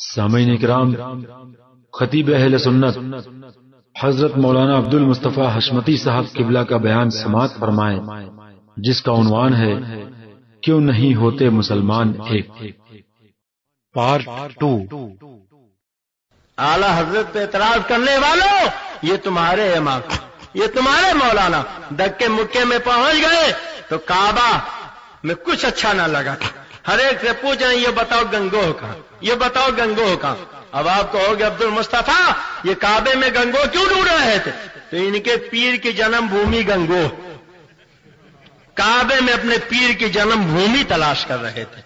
سامعین کرام، خطیب اہل سنت حضرت مولانا عبد المصطفیٰ حشمتی صاحب قبلہ کا بیان سماعت فرمائیں، جس کا عنوان ہے کیوں نہیں ہوتے مسلمان ایک، پارٹ 2۔ اعلی حضرت پہ اعتراض کرنے والوں، یہ تمہارے امام، یہ تمہارے مولانا دکے مکے میں پہنچ گئے تو کعبہ میں کچھ اچھا نہ لگا، ہر ایک سے پوچھ رہے ہیں یہ بتاؤ گنگوہ کہاں، یہ بتاؤ گنگوہ کہاں۔ اب آپ کہو گے عبد المصطفیٰ یہ کعبے میں گنگوہ کیوں ڈھونڈ رہے تھے؟ تو ان کے پیر کی جنم بھومی گنگوہ، کعبے میں اپنے پیر کی جنم بھومی تلاش کر رہے تھے،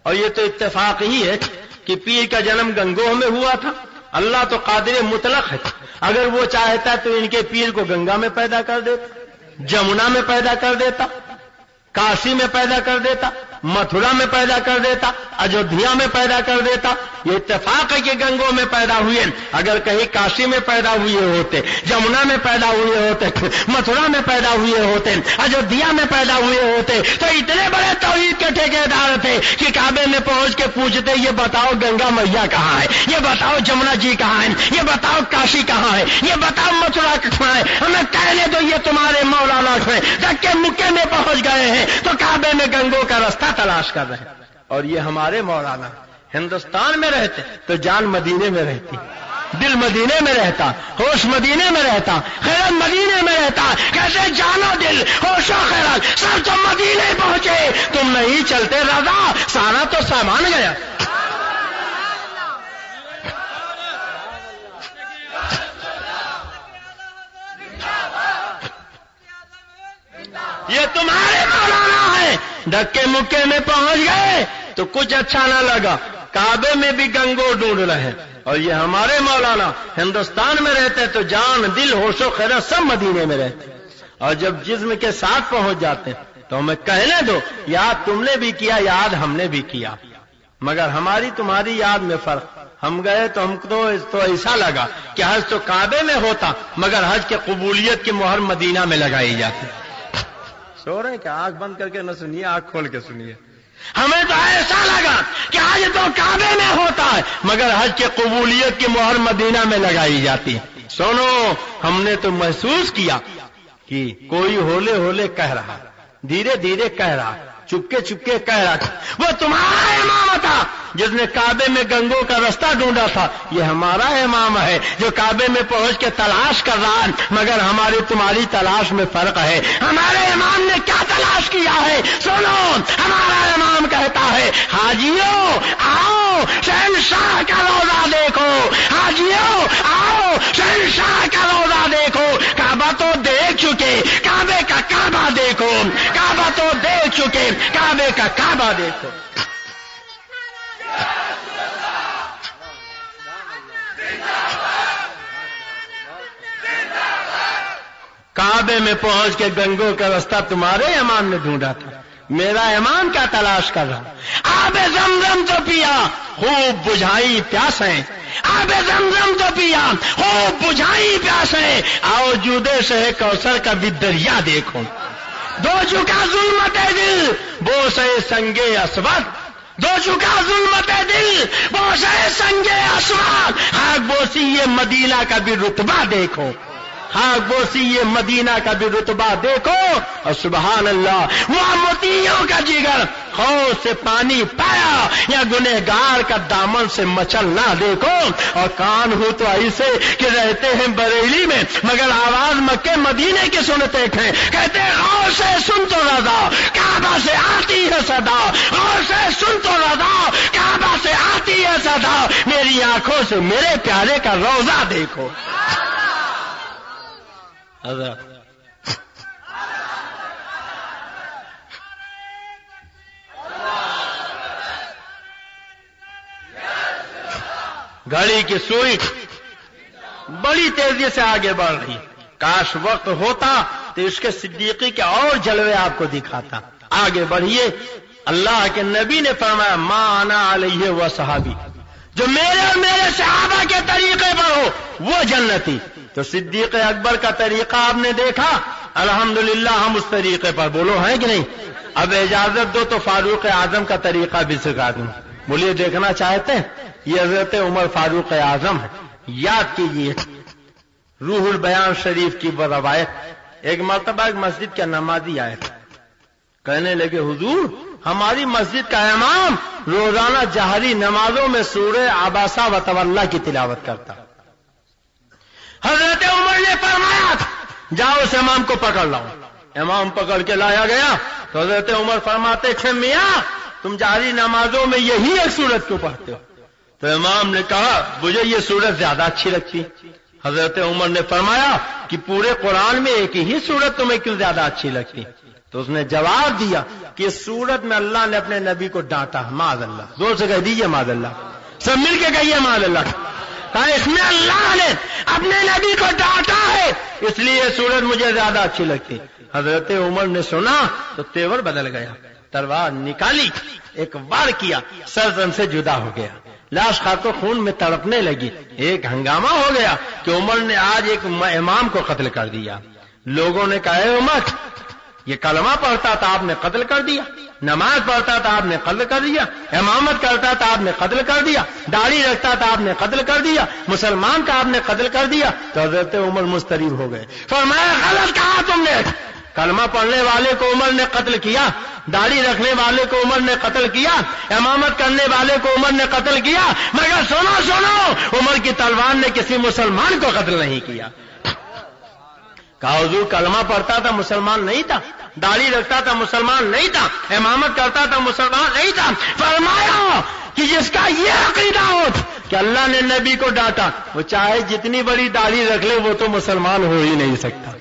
اور یہ تو اتفاق ہی ہے کہ پیر کا جنم گنگوہ میں ہوا تھا۔ اللہ تو قادر مطلق ہے، اگر وہ چاہتا تو ان کے پیر کو گنگا میں پیدا کر دیتا، جمنا میں پیدا کر دیتا، کاشی میں پیدا کر دیتا، متھرا میں پیدا کر دیتا، اجودھیا میں پیدا کر دیتا۔ یہ اتفاق ہے کہ گنگوں میں پیدا ہوئے، اگر کہیں کاشی میں پیدا ہوئے ہوتے، جمنا میں پیدا ہوئے ہوتے، متھرا میں پیدا ہوئے ہوتے، اجودھیا میں پیدا ہوئے ہوتے تو اتنے بڑے توحید کے ٹھیکیدار تھے کہ کعبے میں پہنچ کے پوچھتے یہ بتاؤ گنگا میاں کہاں ہے، یہ بتاؤ جمنا جی کہاں ہے، یہ بتاؤ کاشی کہاں ہے، یہ بتاؤ متھرا کہاں ہے۔ ہمیں کہنے دو یہ تمہارے مولانا ہیں، دکے مکے میں پہنچ گئے ہیں تو کعبے میں گنگوں کا راستہ تلاش کر رہے ہیں۔ اور یہ ہمارے مولانا ہندوستان میں رہتے تو جان مدینے میں رہتی، دل مدینے میں رہتا، ہوش مدینے میں رہتا، خیرت مدینے میں رہتا۔ کیسے جانو دل ہوش و خیرت سب تو مدینے پہنچے، تم نہیں چلتے رضا، سارا تو سامان گیا۔ یہ تمہارے مولانا ہے، دھکے مکے میں پہنچ گئے تو کچھ اچھا نہ لگا، کعبے میں بھی گنگو ڈھونڈ رہے، اور یہ ہمارے مولانا ہندوستان میں رہتے تو جان دل ہوش و خیرت سب مدینے میں رہتے، اور جب جسم کے ساتھ پہنچ جاتے تو ہمیں کہنے دو یاد تم نے بھی کیا، یاد ہم نے بھی کیا، مگر ہماری تمہاری یاد میں فرق۔ ہم گئے تو ہم تو ایسا لگا کہ حج تو کعبے میں ہوتا، مگر حج کے قبولیت کی مہر مدینہ میں لگائی جاتی۔ سو رہے ہیں کہ آنکھ بند کر کے نہ سنیے، آنکھ کھول کے سنیے۔ ہمیں تو ایسا لگا کہ حج تو کعبے میں ہوتا ہے، مگر حج کی قبولیت کی مہر مدینہ میں لگائی جاتی ہے۔ سنو، ہم نے تو محسوس کیا کہ کوئی ہولے ہولے کہہ رہا، دھیرے دھیرے کہہ رہا، چپکے چپکے کہہ رہا تھا۔ وہ تمہارا امام تھا جس نے کعبے میں گنگوں کا راستہ ڈھونڈا تھا، یہ ہمارا امام ہے جو کعبے میں پہنچ کے تلاش کر رہا ہے، مگر ہماری تمہاری تلاش میں فرق ہے۔ ہمارے امام نے کیا تلاش کیا ہے سنو، ہمارا امام کہتا ہے حاجیوں آؤ شہنشاہ کا روضہ دیکھو، حاجیوں آؤ شہنشاہ کا روضہ دیکھو۔ کعبہ تو دیکھ چکے، کعبے کا کعبہ دیکھو، کعبہ تو دیکھ چکے، کعبے کا کعبہ دیکھو۔ کعبے میں پہنچ کے گنگوں کا راستہ تمہارے امام نے ڈھونڈا تھا، میرا امام کیا تلاش کر رہا؟ آب زمزم تو پیا خوب بجھائی پیاسیں، آب زمزم تو پیا خوب بجھائی پیاسیں، آؤ جودے سے کوثر کا بھی دریا دیکھو۔ دو چکا ظلمت دل بوسے سنگے اسود، دو چکا ظلمت دل بوسے سنگے اسود، خاک بوسی یہ مدینہ کا بھی رتبہ دیکھو، خاک بوسی یہ مدینہ کا بھی رتبہ دیکھو۔ اور سبحان اللہ، وہ موتیوں کا جگر خوف سے پانی پایا یا گنہگار کا دامن سے مچلنا دیکھو۔ اور کان ہو تو ایسے کہ رہتے ہیں بریلی میں مگر آواز مکے مدینے کی سنتے ہیں، کہتے ہیں غور سے سن تو رضا کعبہ سے آتی ہے صدا، غور سے سن تو رضا کعبہ سے آتی ہے صدا، میری آنکھوں سے میرے پیارے کا روضہ دیکھو۔ گھڑی کی سوئی بڑی تیزی سے آگے بڑھ رہی، کاش وقت ہوتا تو اس کے صدیقی کے اور جلوے آپ کو دکھاتا۔ آگے بڑھیے، اللہ کے نبی نے فرمایا ما انا علیہ و صحابی، جو میرے اور میرے صحابہ کے طریقے پر ہو وہ جنتی۔ تو صدیق اکبر کا طریقہ آپ نے دیکھا، الحمدللہ ہم اس طریقے پر، بولو ہیں کہ نہیں؟ اب اجازت دو تو فاروق اعظم کا طریقہ بھی سکھا دوں۔ بولیے دیکھنا چاہتے ہیں؟ یہ حضرت عمر فاروق اعظم ہے. یاد کیجیے روح البیان شریف کی وہ روایت. ایک مرتبہ ایک مسجد کا نمازی آئے تھے، کہنے لگے حضور ہماری مسجد کا امام روزانہ جہری نمازوں میں سورہ عباسہ و تولا کی تلاوت کرتا. حضرت عمر نے فرمایا جاؤ اس امام کو پکڑ لاؤ. امام پکڑ کے لایا گیا تو حضرت عمر فرماتے تھے میاں تم جہری نمازوں میں یہی ایک سورت کیوں پڑھتے ہو؟ تو امام نے کہا مجھے یہ سورت زیادہ اچھی لگتی. حضرت عمر نے فرمایا کہ پورے قرآن میں ایک ہی سورت تمہیں کیوں زیادہ اچھی لگتی؟ تو اس نے جواب دیا کہ اس سورت میں اللہ نے اپنے نبی کو ڈانٹا. معاذ اللہ. زور سے کہہ دیجئے معاذ اللہ. سب مل کے کہیے معاذ اللہ. کہا اس میں اللہ نے اپنے نبی کو ڈانٹا ہے اس لیے یہ سورت مجھے زیادہ اچھی لگتی. حضرت عمر نے سنا تو تیور بدل گیا، تلوار نکالی، ایک وار کیا، سر زن سے جدا ہو گیا. لاش خاتو خون میں تڑپنے لگی. ایک ہنگامہ ہو گیا کہ عمر نے آج ایک امام کو قتل کر دیا. لوگوں نے کہا اے عمر یہ کلمہ پڑھتا تھا آپ نے قتل کر دیا، نماز پڑھتا تھا آپ نے قتل کر دیا، امامت کرتا تھا آپ نے قتل کر دیا، داڑھی رکھتا تھا آپ نے قتل کر دیا، مسلمان کا آپ نے قتل کر دیا. تو حضرت عمر مضطرب ہو گئے. فرمایا غلط کہا تم نے. کلمہ پڑھنے والے کو عمر نے قتل کیا، داڑھی رکھنے والے کو عمر نے قتل کیا، امامت کرنے والے کو عمر نے قتل کیا، مگر سنو عمر کی تلوار نے کسی مسلمان کو قتل نہیں کیا. کہا حضور کلمہ پڑھتا تھا مسلمان نہیں تھا، داڑھی رکھتا تھا مسلمان نہیں تھا، امامت کرتا تھا مسلمان نہیں تھا. فرمایا کہ جس کا یہ عقیدہ ہو کہ اللہ نے نبی کو ڈانٹا وہ چاہے جتنی بڑی داڑھی رکھ لے وہ تو مسلمان ہو ہی نہیں سکتا.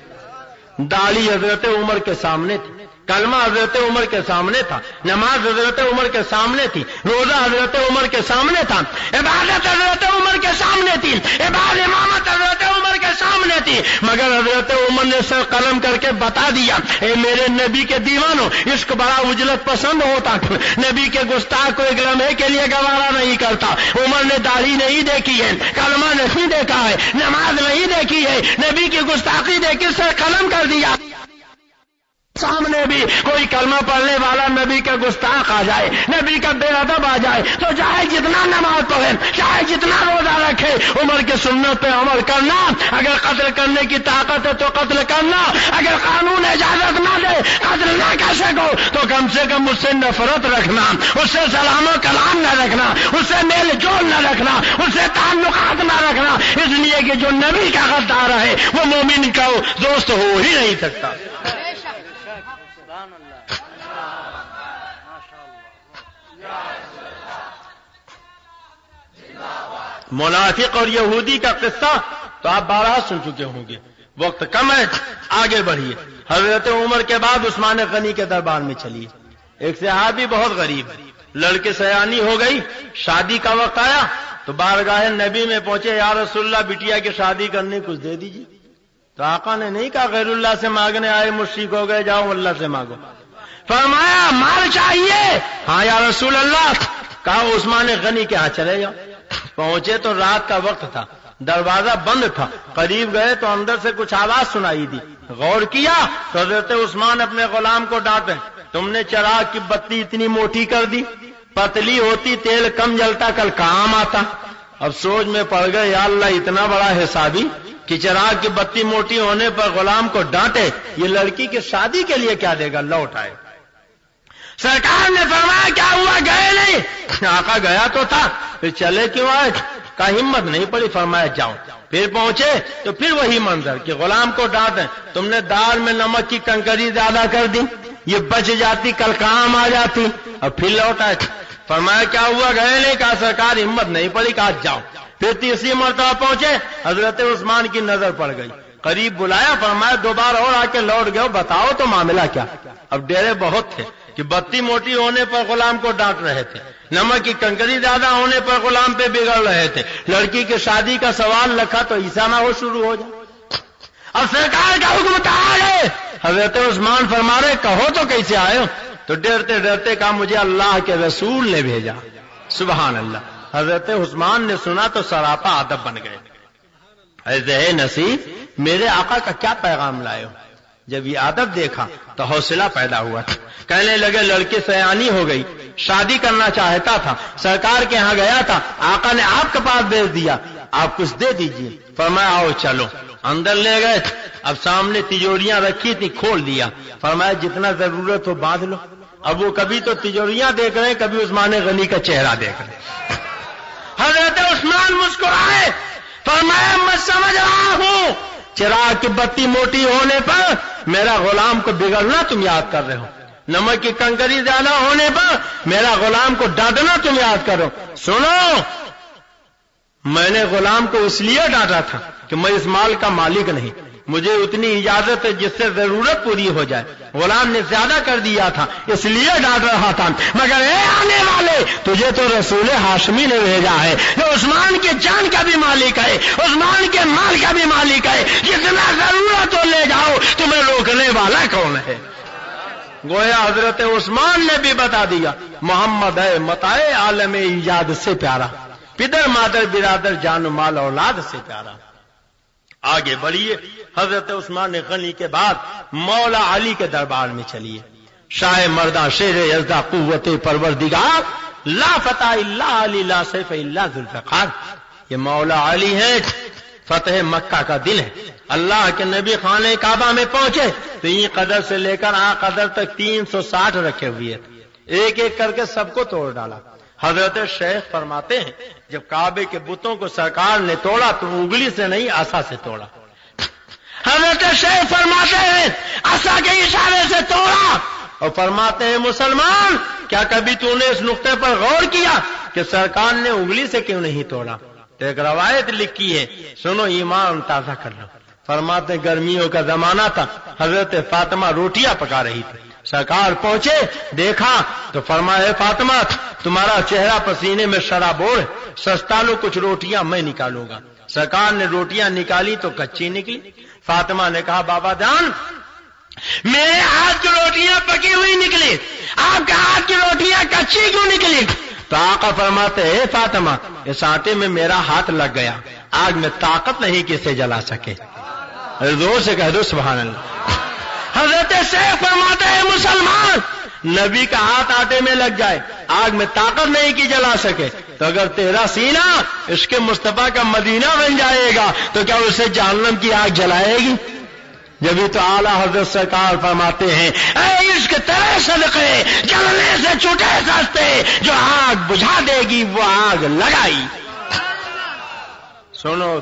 داڑھی حضرت عمر کے سامنے تھی، کلمہ حضرت عمر کے سامنے تھا، نماز حضرت عمر کے سامنے تھی، روزہ حضرت عمر کے سامنے تھا، عبادت حضرت عمر کے سامنے تھی، امامت حضرت عمر کے سامنے تھی. مگر حضرت عمر نے سر قلم کر کے بتا دیا اے میرے نبی کے دیوانوں عشق بڑا اجلت پسند ہوتا، نبی کے گستاخ کو ایک لمحے کے لیے گوارا نہیں کرتا. عمر نے داڑھی نہیں دیکھی ہے، کلمہ نہیں دیکھا ہے، نماز نہیں دیکھی ہے، نبی کی گستاخی دیکھ سر قلم کر دیا. سامنے بھی کوئی کلمہ پڑھنے والا نبی کا گستاخ آ جائے، نبی کا بے ادب آ جائے تو چاہے جتنا نماز پڑھے، چاہے جتنا روزہ رکھے، عمر کی سنت پہ عمل کرنا. اگر قتل کرنے کی طاقت ہے تو قتل کرنا، اگر قانون اجازت نہ دے قتل نہ کر سکو تو کم سے کم اس سے نفرت رکھنا، اس سے سلام و کلام نہ رکھنا، اس سے میل جول نہ رکھنا، اس سے تعلقات نہ رکھنا. اس لیے کہ جو نبی کا غدار ہے وہ مومن کا دوست ہو ہی نہیں سکتا. منافق اور یہودی کا قصہ تو آپ بارہ سن چکے ہوں گے، وقت کم ہے آگے بڑھیے. حضرت عمر کے بعد عثمان غنی کے دربار میں چلیے. ایک صحابی بہت غریب، لڑکے سیانی ہو گئی، شادی کا وقت آیا تو بارگاہ نبی میں پہنچے، یا رسول اللہ بٹیا کی شادی کرنے کچھ دے دیجیے. تو آقا نے نہیں کہا غیر اللہ سے مانگنے آئے مشرک ہو گئے، جاؤ اللہ سے مانگو. فرمایا مال چاہیے؟ ہاں یا رسول اللہ. کہا عثمان غنی کے ہاں چلے جاؤ. پہنچے تو رات کا وقت تھا، دروازہ بند تھا، قریب گئے تو اندر سے کچھ آواز سنائی دی. غور کیا تو حضرت عثمان اپنے غلام کو ڈانٹے، تم نے چراغ کی بتی اتنی موٹی کر دی، پتلی ہوتی تیل کم جلتا کل کام آتا. اب سوچ میں پڑ گئے یا اللہ اتنا بڑا حسابی کہ چراغ کی بتی موٹی ہونے پر غلام کو ڈانٹے، یہ لڑکی کی شادی کے لیے کیا دے گا، لوٹ آئے. سرکار نے فرمایا کیا ہوا، گئے نہیں؟ آقا گیا تو تھا، پھر چلے کیوں آئے؟ کا ہمت نہیں پڑی. فرمایا جاؤ. پھر پہنچے تو پھر وہی منظر کہ غلام کو ڈانٹیں، تم نے دال میں نمک کی کنکری زیادہ کر دی، یہ بچ جاتی کل کام آ جاتی. اور پھر لوٹ آئے. فرمایا کیا ہوا، گئے نہیں؟ کہا سرکار ہمت نہیں پڑی. کہا جاؤ. پھر تیسری مرتبہ پہنچے، حضرت عثمان کی نظر پڑ گئی، قریب بلایا. فرمایا دو بار اور آ کے لوٹ گئے، بتاؤ تو معاملہ کیا. اب ڈیرے بہت تھے کہ بتی موٹی ہونے پر غلام کو ڈانٹ رہے تھے، نمک کی کنکری زیادہ ہونے پر غلام پہ بگڑ رہے تھے، لڑکی کی شادی کا سوال رکھا تو عیسا نہ ہو شروع ہو جائے. اب سرکار کا حکم کہا ہے. حضرت عثمان فرما رہے کہو تو کیسے آئے ہو؟ تو ڈرتے ڈرتے کہا مجھے اللہ کے رسول نے بھیجا. سبحان اللہ. حضرت عثمان نے سنا تو سراپا ادب بن گئے. ایسے ہے نصیب، میرے آقا کا کیا پیغام لائے ہو؟ جب یہ ادب دیکھا تو حوصلہ پیدا ہوا تھا. کہنے لگے لڑکی سیانی ہو گئی, شادی کرنا چاہتا تھا, سرکار کے ہاں گیا تھا, آقا نے آپ کے پاس بھیج دیا, آپ کچھ دے دیجئے. فرمایا آؤ چلو. اندر لے گئے, اب سامنے تجوریاں رکھی تھی, کھول دیا. فرمایا جتنا ضرورت ہو باندھ لو. اب وہ کبھی تو تجوریاں دیکھ رہے ہیں, کبھی عثمان غنی کا چہرہ دیکھ رہے ہیں. حضرت عثمان مسکرائے, فرمایا میں سمجھ رہا ہوں چراغ کی بتی موٹی ہونے پر میرا غلام کو بگڑنا تم یاد کر رہے ہو, نمک کی کنکری زیادہ ہونے پر میرا غلام کو ڈانٹنا تم یاد کرو. سنو, میں نے غلام کو اس لیے ڈانٹا تھا کہ میں اس مال کا مالک نہیں, مجھے اتنی اجازت ہے جس سے ضرورت پوری ہو جائے. غلام نے زیادہ کر دیا تھا اس لیے ڈانٹ رہا تھا, مگر اے آنے والے, تجھے تو رسول ہاشمی نے بھیجا ہے جو عثمان کے جان کا بھی مالک ہے, عثمان کے مال کا بھی مالک ہے, جتنا ضرورت ہو لے جاؤ, تمہیں روکنے والا کون ہے؟ گویا حضرت عثمان نے بھی بتا دیا محمد ہے متاع عالم ایجاد سے پیارا, پدر مادر برادر جان مال اولاد سے پیارا. آگے بڑھیے. حضرت عثمان غنی کے بعد مولا علی کے دربار میں چلیے. شاہ مردہ شیر یزدہ قوت پروردگار لا فتح الا علی لا سیف الا ذوالفقار. یہ مولا علی ہے, فتح مکہ کا دل ہے. اللہ کے نبی خانہ کعبہ میں پہنچے تو یہ قدر سے لے کر آ قدر تک 360 رکھے ہوئے, ایک ایک کر کے سب کو توڑ ڈالا. حضرت شیخ فرماتے ہیں جب کعبے کے بتوں کو سرکار نے توڑا تو انگلی سے نہیں عصا سے توڑا. حضرت شیخ فرماتے ہیں عصا کے اشارے سے توڑا, اور فرماتے ہیں مسلمان کیا کبھی تو نے اس نقطے پر غور کیا کہ سرکار نے انگلی سے کیوں نہیں توڑا؟ تو ایک روایت لکھی ہے, سنو ایمان تازہ کر لو. فرماتے ہیں گرمیوں کا زمانہ تھا, حضرت فاطمہ روٹیاں پکا رہی تھی. سرکار پہنچے, دیکھا تو فرمایا فاطمہ تمہارا چہرہ پسینے میں شرابور ہے, سستا لو کچھ روٹیاں میں نکالوں گا. سرکار نے روٹیاں نکالی تو کچی نکلی. فاطمہ نے کہا بابا جان میرے ہاتھ کی روٹیاں پکی ہوئی نکلی, آپ کے ہاتھ کی روٹیاں کچی کیوں نکلی؟ تو آقا فرماتے ہیں فاطمہ اس آٹے میں میرا ہاتھ لگ گیا, آگ میں طاقت نہیں کہ اسے جلا سکے. زور سے کہہ دو سبحان اللہ. حضرت شیخ فرماتے ہیں مسلمان نبی کا ہاتھ آٹے میں لگ جائے, آگ میں طاقت نہیں کی جلا سکے, تو اگر تیرا سینہ عشق مصطفیٰ کا مدینہ بن جائے گا تو کیا اسے جہنم کی آگ جلائے گی؟ جبھی تو اعلیٰ حضرت سرکار فرماتے ہیں اے عشق تیرے صدقے جلنے سے چھوٹے سستے, جو آگ بجھا دے گی وہ آگ لگائی. سنو,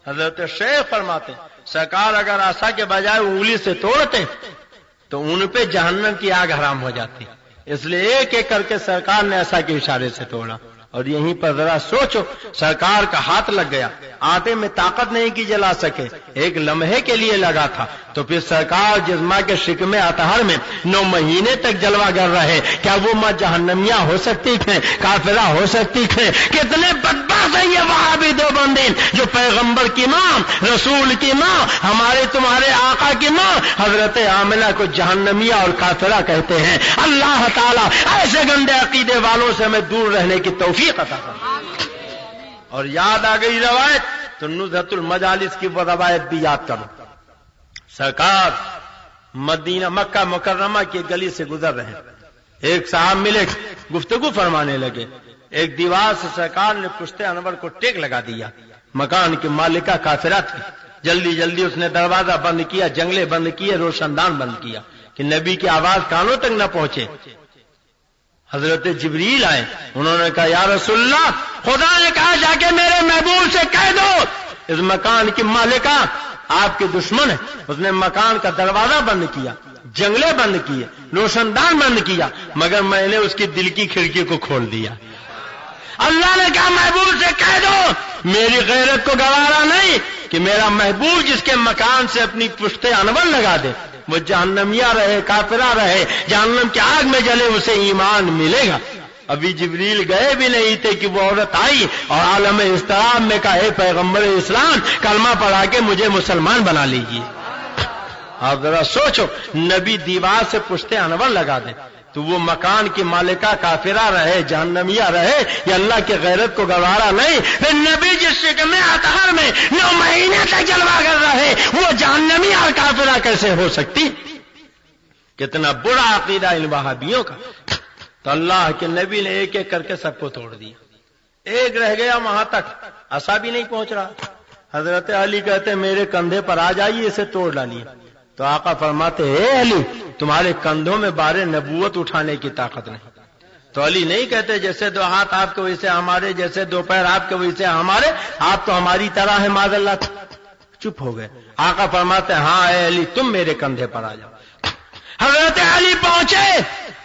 حضرت شیخ فرماتے سرکار اگر عصا کے بجائے انگلی سے توڑتے تو ان پہ جہنم کی آگ حرام ہو جاتی, اس لیے ایک ایک کر کے سرکار نے عصا کے اشارے سے توڑا. اور یہیں پر ذرا سوچو, سرکار کا ہاتھ لگ گیا, آٹے میں طاقت نہیں کی جلا سکے, ایک لمحے کے لیے لگا تھا, تو پھر سرکار جسمہ کے شکم اطہر میں 9 مہینے تک جلوہ گر رہے, کیا وہ ماں جہنمیاں ہو سکتی تھیں, کافرہ ہو سکتی تھیں؟ کتنے بدبخت ہیں یہ وہابی دیوبندین جو پیغمبر کی ماں, رسول کی ماں, ہمارے تمہارے آقا کی ماں حضرت آمنہ کو جہنمیہ اور کافرہ کہتے ہیں. اللہ تعالیٰ ایسے گندے عقیدے والوں سے ہمیں دور رہنے کی توفیق عطا فرمائے. اور یاد آ گئی روایت تو نزہت المجالس کی وہ روایت بھی یاد کرو. سرکار مدینہ مکہ مکرمہ کی گلی سے گزر رہے, ایک صاحب ملے, گفتگو فرمانے لگے. ایک دیوار سے سرکار نے پشت انور کو ٹیک لگا دیا. مکان کی مالکہ کافرہ تھی. جلدی جلدی اس نے دروازہ بند کیا, جنگلے بند کیے, روشندان بند کیا کہ نبی کی آواز کانوں تک نہ پہنچے. حضرت جبریل آئے, انہوں نے کہا یا رسول اللہ خدا نے کہا جا کے میرے محبوب سے کہہ دو اس مکان کی مالکہ آپ کے دشمن ہے. اس نے مکان کا دروازہ بند کیا, جنگلے بند کیے, روشندان بند کیا, مگر میں نے اس کی دل کی کھڑکی کو کھول دیا. اللہ نے کہا محبوب سے کہہ دو میری غیرت کو گوارا نہیں کہ میرا محبوب جس کے مکان سے اپنی پشت انور لگا دے وہ جہنمیہ رہے, کافرہ رہے, جہنم کی آگ میں جلے, اسے ایمان ملے گا. ابھی جبریل گئے بھی نہیں تھے کہ وہ عورت آئی اور عالم اضطراب میں کہا اے پیغمبر اسلام کلمہ پڑھا کے مجھے مسلمان بنا لیجیے. آپ ذرا سوچو, نبی دیوار سے پشت انور لگا دیں, تو وہ مکان کی مالکہ کافرہ رہے، جہنمیہ رہے، یا اللہ کی غیرت کو گوارا نہیں؟ پھر نبی جس شکم اطہر میں 9 مہینے تک جلوہ کر رہے، وہ جہنمی اور کافرہ کیسے ہو سکتی؟ کتنا برا عقیدہ ان وہابیوں کا۔ تو اللہ کے نبی نے ایک ایک کر کے سب کو توڑ دیا، ایک رہ گیا وہاں تک، عصا بھی نہیں پہنچ رہا۔ حضرت علی کہتے میرے کندھے پر آ جائیے، اسے توڑ ڈالیے۔ تو آقا فرماتے اے علی، تمہارے کندھوں میں بار نبوت اٹھانے کی طاقت نہیں۔ تو علی نہیں کہتے جیسے 2 ہاتھ آپ کے ویسے ہمارے، جیسے 2 پیر آپ کے ویسے ہمارے، آپ تو ہماری طرح ہیں معاذ اللہ۔ چپ ہو گئے۔ آقا فرماتے ہاں اے علی، تم میرے کندھے پر آ جاؤ۔ حضرت علی پہنچے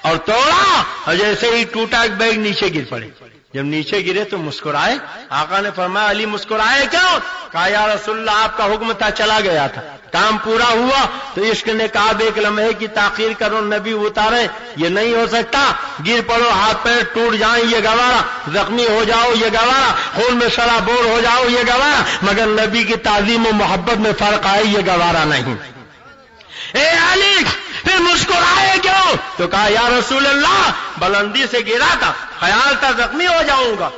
اور توڑا، اور جیسے ہی ٹوٹا ایک بیگ نیچے گر پڑے۔ جب نیچے گرے تو مسکرائے۔ آقا نے فرمایا علی مسکرائے کیوں؟ کہا یا رسول اللہ آپ کا حکم تھا، چلا گیا تھا، کام پورا ہوا تو عشق نے کہا ایک لمحے کی تاخیر کرو، نبی اتارے، یہ نہیں ہو سکتا، گر پڑو، ہاتھ پیر ٹوٹ جائیں یہ گوارا، زخمی ہو جاؤ یہ گوارا، خون میں شرابور ہو جاؤ یہ گوارا، مگر نبی کی تعظیم و محبت میں فرق آئے یہ گوارا نہیں۔ اے علی پھر مسکرائے کیوں؟ تو کہا یا رسول اللہ بلندی سے گرا تھا، خیال تھا زخمی ہو جاؤں گا،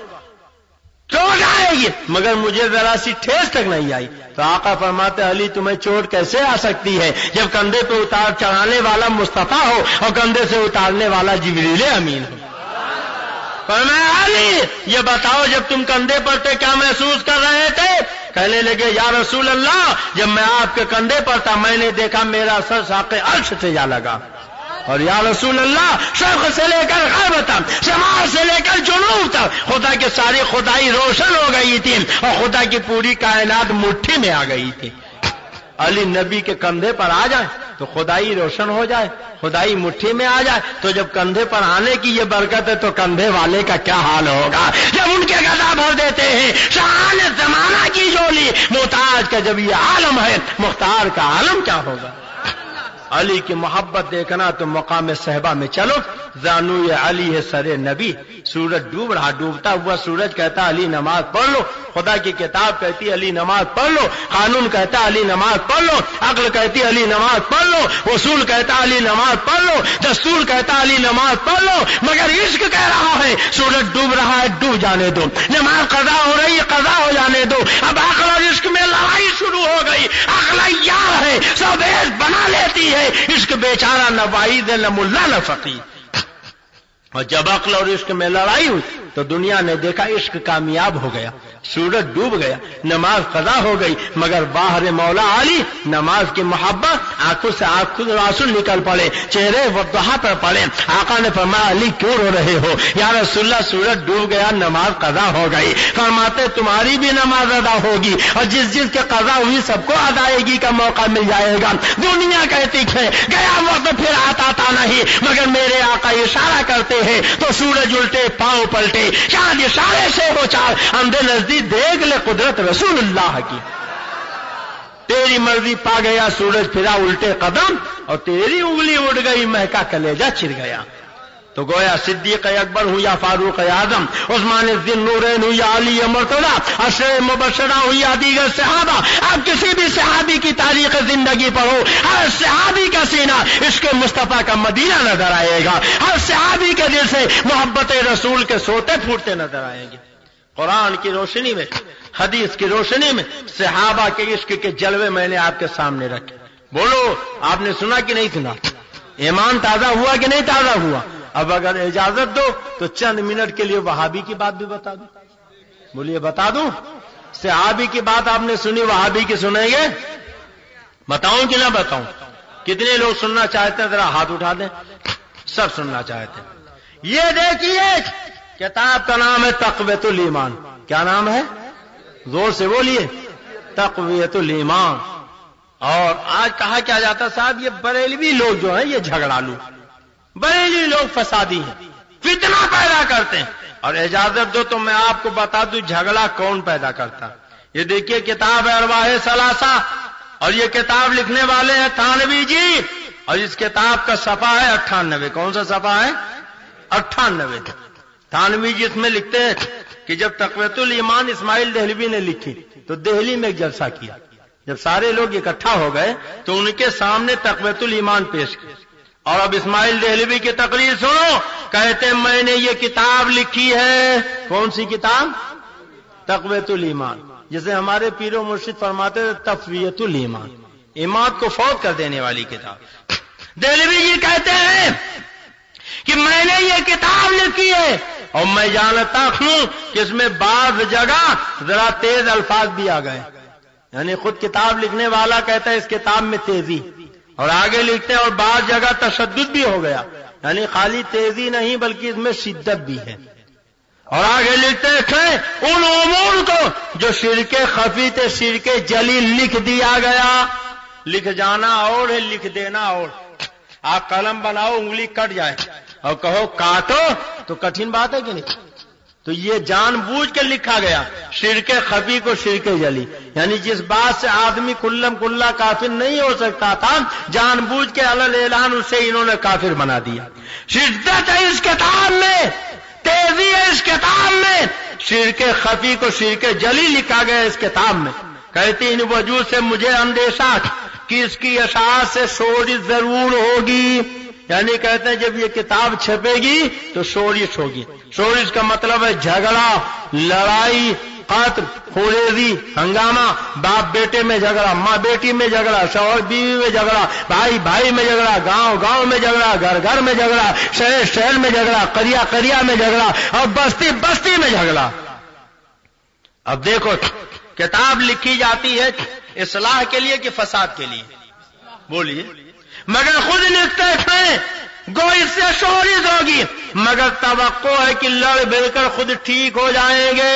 چوٹ آئے گی، مگر مجھے ذرا سی ٹھیس تک نہیں آئی۔ تو آقا فرماتے علی تمہیں چوٹ کیسے آ سکتی ہے جب کندھے پہ اتار چڑھانے والا مصطفیٰ ہو اور کندھے سے اتارنے والا جبریل امین ہو۔ فرمایا علی یہ بتاؤ جب تم کندھے پر تھے کیا محسوس کر رہے تھے؟ کہنے لگے یا رسول اللہ جب میں آپ کے کندھے پر تھا میں نے دیکھا میرا سر ساق عرش سے جا لگا، اور یا رسول اللہ شرق سے لے کر غرب تک، شمال سے لے کر جنوب تک خدا کی ساری خدائی روشن ہو گئی تھی اور خدا کی پوری کائنات مٹھی میں آ گئی تھی۔ علی نبی کے کندھے پر آ جائے تو خدائی روشن ہو جائے، خدائی مٹھی میں آ جائے، تو جب کندھے پر آنے کی یہ برکت ہے تو کندھے والے کا کیا حال ہوگا جب ان کے گدا بھر دیتے ہیں شان زمانہ کی جولی، محتاج کا جب یہ عالم ہے مختار کا عالم کیا ہوگا؟ علی کی محبت دیکھنا تو مقام صحبہ میں چلو، زانو علی ہے سر نبی، سورج ڈوب رہا، ڈوبتا ہوا سورج کہتا علی نماز پڑھ لو، خدا کی کتاب کہتی علی نماز پڑھ لو، قانون کہتا علی نماز پڑھ لو، عقل کہتی علی نماز پڑھ لو، اصول کہتا علی نماز پڑھ لو، دستور کہتا علی نماز پڑھ لو، مگر عشق کہہ رہا ہے سورج ڈوب رہا ہے ڈوب جانے دو، نماز قضا ہو رہی ہے قضا ہو جانے دو۔ اب عقل اور عشق میں لڑائی شروع ہو گئی، عقل یار ہے سو بیس بنا لیتی ہے، عشق بیچارہ نہ واعظ نہ ملا نہ فقیر۔ اور جب عقل اور عشق میں لڑائی ہوئی تو دنیا نے دیکھا عشق کامیاب ہو گیا، سورج ڈوب گیا، نماز قضا ہو گئی، مگر باہر مولا علی نماز کی محبت آنکھوں سے آنسو نکل پڑے، چہرے وضحا پر پڑے۔ آقا نے فرمایا علی کیوں رو رہے ہو؟ یا رسول اللہ سورج ڈوب گیا نماز قضا ہو گئی۔ فرماتے تمہاری بھی نماز ادا ہوگی اور جس جس کے قضا ہوئی سب کو ادائیگی کا موقع مل جائے گا۔ دنیا کہتی ہے گیا وقت پھر آتا تھا نہیں، مگر میرے آقا اشارہ کرتے ہیں تو سورج الٹے پاؤں پلٹے، چاند اشارے سے ہو چار، اندھے نزدیک دیکھ لے قدرت رسول اللہ کی۔ تیری مرضی پا گیا سورج پھرا الٹے قدم، اور تیری انگلی اڑ گئی مہکا کلیجہ چر گیا۔ تو گویا صدیق اکبر ہوں یا فاروق اعظم، عثمان ذی نورین ہوں یا علی مرتضی، عشرہ مبشرہ ہوں یا دیگر صحابہ، آپ کسی بھی صحابی کی تاریخ زندگی پڑھو، ہر صحابی کا سینہ عشق مصطفیٰ کا مدینہ نظر آئے گا، ہر صحابی کے دل سے محبت رسول کے سوتے پھوٹتے نظر آئیں گے۔ قرآن کی روشنی میں، حدیث کی روشنی میں صحابہ کے عشق کے جلوے میں نے آپ کے سامنے رکھے۔ بولو آپ نے سنا کہ نہیں سنا؟ ایمان تازہ ہوا کہ نہیں تازہ ہوا؟ اب اگر اجازت دو تو چند منٹ کے لیے وہابی کی بات بھی بتا دوں۔ بولیے بتا دوں؟ صحابی کی بات آپ نے سنی، وہابی کی سنیں گے؟ بتاؤں کہ نہ بتاؤں؟ کتنے لوگ سننا چاہتے ہیں ذرا ہاتھ اٹھا دیں۔ سب سننا چاہتے ہیں۔ یہ دیکھیے کتاب کا نام ہے تقویت الایمان۔ کیا نام ہے؟ زور سے بولیے، تقویت الایمان۔ اور آج کہا کیا جاتا صاحب یہ بریلوی لوگ جو ہیں یہ جھگڑالو، بریلوی لوگ فسادی ہیں، فتنہ پیدا کرتے ہیں۔ اور اجازت دو تو میں آپ کو بتا دوں جھگڑا کون پیدا کرتا۔ یہ دیکھیے کتاب ہے ارواح ثلاثہ، اور یہ کتاب لکھنے والے ہیں تھانوی جی، اور اس کتاب کا صفحہ ہے 98۔ کون سا صفحہ ہے؟ 98۔ تھانوی جی اس میں لکھتے ہیں کہ جب تقویت الایمان اسماعیل دہلوی نے لکھی تو دہلی میں ایک جلسہ کیا، جب سارے لوگ اکٹھا ہو گئے تو ان کے سامنے تقویت الایمان پیش کی، اور اب اسماعیل دہلوی کی تقریر سنو. کہتے میں نے یہ کتاب لکھی ہے. کون سی کتاب؟ تقویۃ الایمان، جسے ہمارے پیر و مرشد فرماتے تھے تقویۃ الایمان، ایمان کو فوت کر دینے والی کتاب. دہلوی جی کہتے ہیں کہ میں نے یہ کتاب لکھی ہے اور میں جانتا ہوں کہ اس میں بعض جگہ ذرا تیز الفاظ بھی آ گئے. یعنی خود کتاب لکھنے والا کہتا ہے اس کتاب میں تیزی، اور آگے لکھتے ہیں اور بعض جگہ تشدد بھی ہو گیا. یعنی خالی تیزی نہیں بلکہ اس میں شدت بھی ہے. اور آگے لکھتے ہیں ان امور کو جو شرک خفی تھے شرک جلی لکھ دیا گیا. لکھ جانا اور ہے، لکھ دینا اور. آپ قلم بناؤ انگلی کٹ جائے اور کہو کاٹو تو کٹھن بات ہے کہ نہیں؟ تو یہ جان بوجھ کے لکھا گیا شرک خفی کو شرک جلی. یعنی جس بات سے آدمی کلم کلا کافر نہیں ہو سکتا تھا، جان بوجھ کے علل اعلان اسے انہوں نے کافر بنا دیا. شدت ہے اس کتاب میں، تیزی ہے اس کتاب میں. شرک خفی کو شرک جلی لکھا گیا اس کتاب میں. کہتی ان وجود سے مجھے اندیشہ کہ اس کی اشاعت سے شورش ضرور ہوگی. یعنی کہتے ہیں جب یہ کتاب چھپے گی تو شورش ہوگی. شورش کا مطلب ہے جھگڑا، لڑائی، قتل، خوریزی، ہنگامہ، باپ بیٹے میں جھگڑا، ماں بیٹی میں جھگڑا، شوہر بیوی میں جھگڑا، بھائی بھائی میں جھگڑا، گاؤں گاؤں میں جھگڑا، گھر گھر میں جھگڑا، شہر شہر میں جھگڑا، قریہ قریہ میں جھگڑا اور بستی بستی میں جھگڑا. اب دیکھو کتاب لکھی جاتی ہے اصلاح کے لیے کہ فساد کے لیے؟ بولیے. مگر خود لکھتے ہیں گو اس سے شورش ہوگی، مگر توقع ہے کہ لڑ بھڑ کر خود ٹھیک ہو جائیں گے.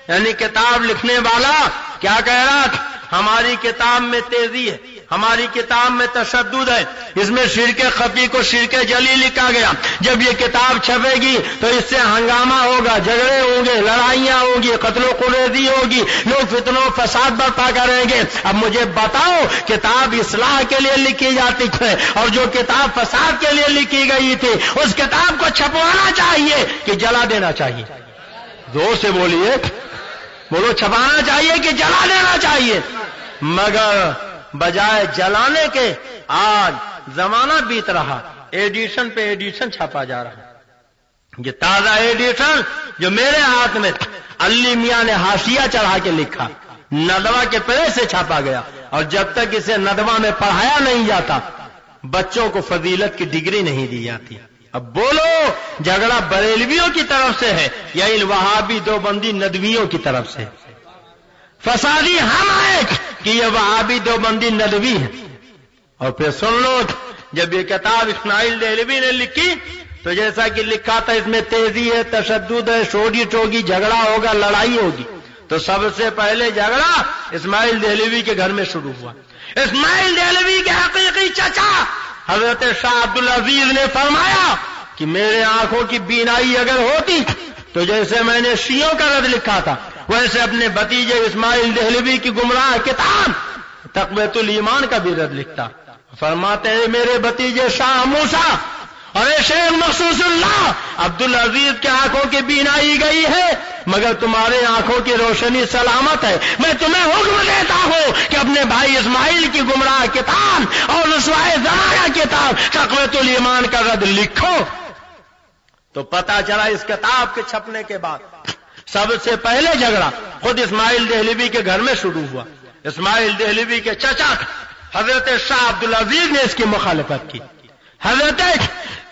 یعنی کتاب لکھنے والا کیا کہہ رہا تھا؟ ہماری کتاب میں تیزی ہے، ہماری کتاب میں تشدد ہے، اس میں شرک خفی کو شرک جلی لکھا گیا. جب یہ کتاب چھپے گی تو اس سے ہنگامہ ہوگا، جھگڑے ہوں گے، لڑائیاں ہوں گی، قتل و خوریزی ہوگی، لوگ فتنہ و فساد برپا کریں گے. اب مجھے بتاؤ کتاب اصلاح کے لیے لکھی جاتی ہے اور جو کتاب فساد کے لیے لکھی گئی تھی اس کتاب کو چھپوانا چاہیے کہ جلا دینا چاہیے؟ زور سے بولیے، بولو. چھپانا چاہیے کہ جلا دینا چاہیے؟ مگر بجائے جلانے کے آج زمانہ بیت رہا، ایڈیشن پہ ایڈیشن چھاپا جا رہا. یہ تازہ ایڈیشن جو میرے ہاتھ میں علی میاں نے حاشیہ چڑھا کے لکھا، ندوہ کے پہلے سے چھاپا گیا. اور جب تک اسے ندوہ میں پڑھایا نہیں جاتا بچوں کو فضیلت کی ڈگری نہیں دی جاتی. اب بولو جھگڑا بریلویوں کی طرف سے ہے یا ان وہابی دیوبندی ندویوں کی طرف سے؟ فسادی ہم ہیں کہ یہ وہابی دیوبندی ندوی ہے. اور پھر سن لو جب یہ کتاب اسماعیل دہلوی نے لکھی تو جیسا کہ لکھا تھا اس میں تیزی ہے، تشدد ہے، شورش ہوگی، جھگڑا ہوگا، لڑائی ہوگی. تو سب سے پہلے جھگڑا اسماعیل دہلوی کے گھر میں شروع ہوا. اسماعیل دہلوی کے حقیقی چچا حضرت شاہ عبدالعزیز نے فرمایا کہ میرے آنکھوں کی بینائی اگر ہوتی تو جیسے میں نے شیعوں کا رد لکھا تھا ویسے اپنے بھتیجے اسماعیل دہلوی کی گمراہ کتاب تقویۃ الایمان کا بھی رد لکھتا. فرماتے ہیں میرے بھتیجے شاہ موسیٰ اور شیخ مخصوص اللہ عبدالعزیز کے آنکھوں کی بینائی گئی ہے مگر تمہارے آنکھوں کی روشنی سلامت ہے. میں تمہیں حکم دیتا ہوں کہ اپنے بھائی اسماعیل کی گمراہ کتاب اور رسوائے زمانہ کتاب تقویۃ الایمان کا رد لکھو. تو پتہ چلا اس کتاب کے چھپنے کے بعد سب سے پہلے جھگڑا خود اسماعیل دہلوی کے گھر میں شروع ہوا. اسماعیل دہلوی کے چچا حضرت شاہ عبدالعزیز نے اس کی مخالفت کی. حضرت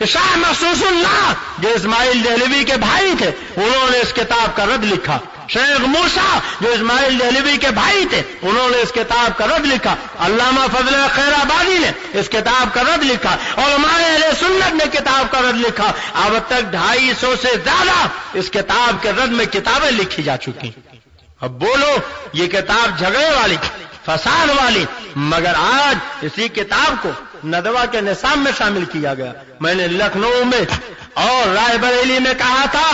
شاہ مخصوص اللہ جو اسماعیل دہلوی کے بھائی تھے انہوں نے اس کتاب کا رد لکھا. شیخ موسیٰ جو اسماعیل دہلوی کے بھائی تھے انہوں نے اس کتاب کا رد لکھا. علامہ فضل خیر آبادی نے اس کتاب کا رد لکھا. علماء اہل سنت نے کتاب کا رد لکھا. اب تک 250 سے زیادہ اس کتاب کے رد میں کتابیں لکھی جا چکی. اب بولو یہ کتاب جھگڑے والی، فساد والی، مگر آج اسی کتاب کو ندوہ کے نصاب میں شامل کیا گیا. میں نے لکھنؤ میں اور رائے بریلی میں کہا تھا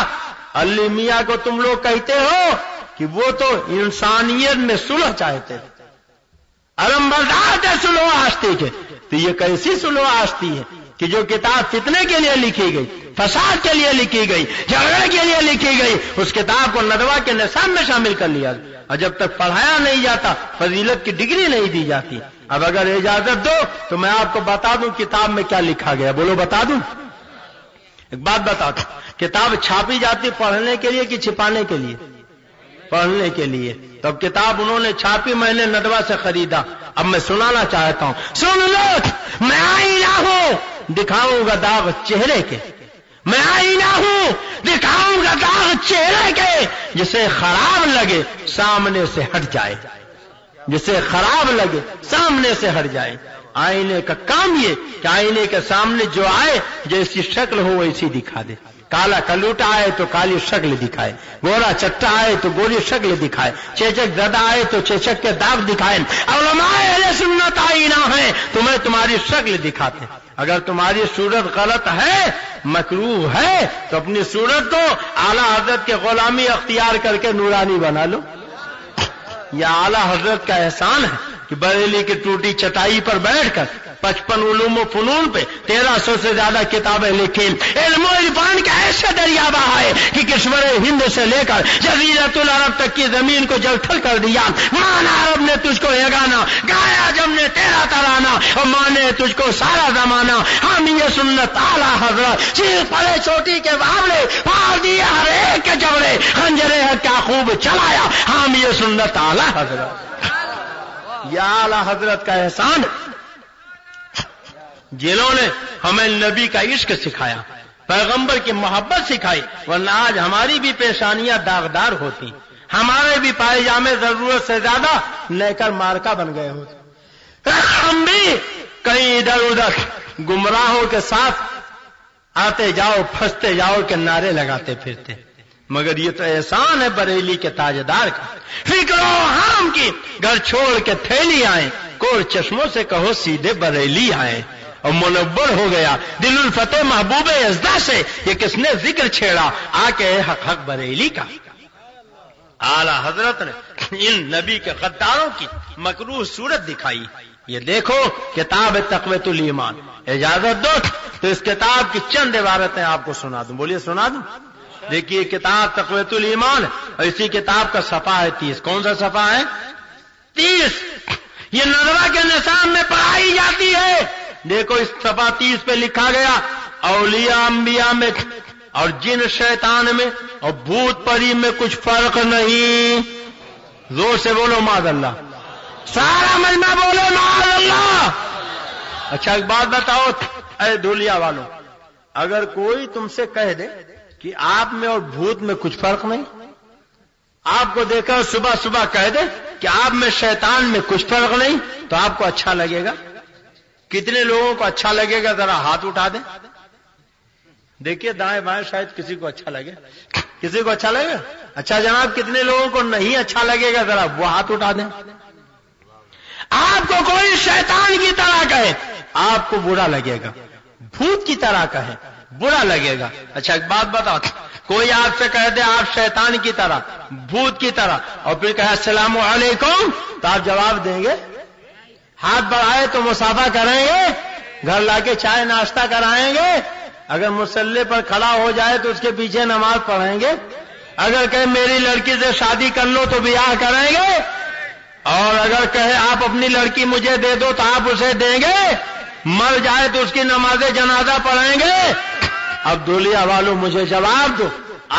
علی میاں کو تم لوگ کہتے ہو کہ وہ تو انسانیت میں صلح چاہتے ہیں، علم بردار تھے صلح آشتی کے. تو یہ کیسی صلح آشتی ہے کہ جو کتاب فتنے کے لیے لکھی گئی، فساد کے لیے لکھی گئی، جھگڑے کے لیے لکھی گئی، اس کتاب کو ندوہ کے نصاب میں شامل کر لیا اور جب تک پڑھایا نہیں جاتا فضیلت کی ڈگری نہیں دی جاتی. اب اگر اجازت دو تو میں آپ کو بتا دوں کتاب میں کیا لکھا گیا. بولو بتا دوں. ایک بات بتا دوں, کتاب چھاپی جاتی پڑھنے کے لیے کہ چھپانے کے لیے؟ پڑھنے کے لیے. تو اب کتاب انہوں نے چھاپی, میں نے ندوہ سے خریدا. اب میں سنانا چاہتا ہوں, سن لو. میں آئینہ ہوں, دکھاؤں گا داغ چہرے کے. میں آئینہ ہوں, دکھاؤں گا داغ چہرے کے. جسے خراب لگے سامنے سے ہٹ جائے. جسے خراب لگے سامنے سے ہٹ جائے. آئینے کا کام یہ کہ آئینے کے سامنے جو آئے جیسی شکل ہو ویسی دکھا دے. کالا کلوٹا آئے تو کالی شکل دکھائے, گورا چٹا آئے تو گوری شکل دکھائے, چیچک زدہ آئے تو چیچک کے داغ دکھائے. علماء اہل سنت آئینہ ہیں, تمہیں تمہاری شکل دکھاتے. اگر تمہاری صورت غلط ہے, مکروہ ہے, تو اپنی صورت کو اعلی حضرت کے غلامی اختیار کر کے نورانی بنا لو. یہ اعلی حضرت کا احسان ہے کہ بریلی کی ٹوٹی چٹائی پر بیٹھ کر 55 علوم و فنون پہ 1300 سے زیادہ کتابیں لکھی. علم و عرفان کا ایسے دریا بہائے کہ کشور ہند سے لے کر جزیرۃ العرب تک کی زمین کو جل تھل کر دیا. مانا عرب نے تجھ کو یگانا, گایا جب نے تیرا ترانہ, اور مانے تجھ کو سارا زمانہ. ہم یہ سنت اعلی حضرت چیز پڑے چوٹی کے باولے, پھاڑ دیے ہر ایک کے جبڑے, خنجرے حق کیا خوب چلایا. ہم یہ سنت اعلی حضرت. یہ اعلی حضرت کا احسان جنہوں نے ہمیں نبی کا عشق سکھایا, پیغمبر کی محبت سکھائی. ورنہ آج ہماری بھی پیشانیاں داغدار ہوتی, ہمارے بھی پائجامے ضرورت سے زیادہ نیکر مارکا بن گئے ہوتے. ہم بھی کہیں ادھر ادھر گمراہوں کے ساتھ آتے جاؤ پھنستے جاؤ کے نعرے لگاتے پھرتے. مگر یہ تو احسان ہے بریلی کے تاجدار کا. فکر و حرم کی گھر چھوڑ کے تھیلی آئے, کور چشموں سے کہو سیدھے بریلی آئے. اور منور ہو گیا دل الفتح محبوب ازدا سے, یہ کس نے ذکر چھیڑا آ کے حق حق بریلی کا. اعلی حضرت نے ان نبی کے غداروں کی مکروہ صورت دکھائی. یہ دیکھو کتاب تقویت الایمان. اجازت دو تو اس کتاب کی چند عبارتیں آپ کو سنا دوں. بولیے سنا دوں. دیکھیے کتاب تقویت الایمان, اور اسی کتاب کا صفحہ ہے 30. کون سا صفحہ ہے؟ 30. یہ ندوہ کے نصاب میں پڑھائی جاتی ہے. دیکھو اس صفحہ 30 پہ لکھا گیا, اولیاء انبیاء میں اور جن شیطان میں اور بھوت پری میں کچھ فرق نہیں. زور سے بولو معاذ اللہ. سارا مجمع بولو معاذ اللہ. اچھا ایک بات بتاؤ اے دھولیا والوں, اگر کوئی تم سے کہہ دے کہ آپ میں اور بھوت میں کچھ فرق نہیں, آپ کو دیکھ کر صبح صبح کہہ دے کہ آپ میں شیطان میں کچھ فرق نہیں, تو آپ کو اچھا لگے گا؟ کتنے لوگوں کو اچھا لگے گا؟ ذرا ہاتھ اٹھا دیں. دیکھیے دائیں بائیں, شاید کسی کو اچھا لگے. کسی کو اچھا لگے گا؟ اچھا جناب کتنے لوگوں کو نہیں اچھا لگے گا؟ ذرا وہ ہاتھ اٹھا دیں. آپ کو کوئی شیطان کی طرح کہے آپ کو برا لگے گا, بھوت کی طرح کہے برا لگے گا. اچھا ایک بات بتاؤ, کوئی آپ سے کہہ دے آپ شیطان کی طرح, بھوت کی طرح, اور پھر کہے السلام علیکم, تو آپ جواب دیں گے؟ ہاتھ بڑھائے تو مصافحہ کریں گے, گھر لا کے چائے ناشتہ کرائیں گے, اگر مصلی پر کھڑا ہو جائے تو اس کے پیچھے نماز پڑھیں گے, اگر کہے میری لڑکی سے شادی کر لو تو بیاہ کریں گے, اور اگر کہے آپ اپنی لڑکی مجھے دے دو تو آپ اسے دیں گے, مر جائے تو اس کی نماز جنازہ پڑھیں گے. اب دھولیا والوں مجھے جواب دو,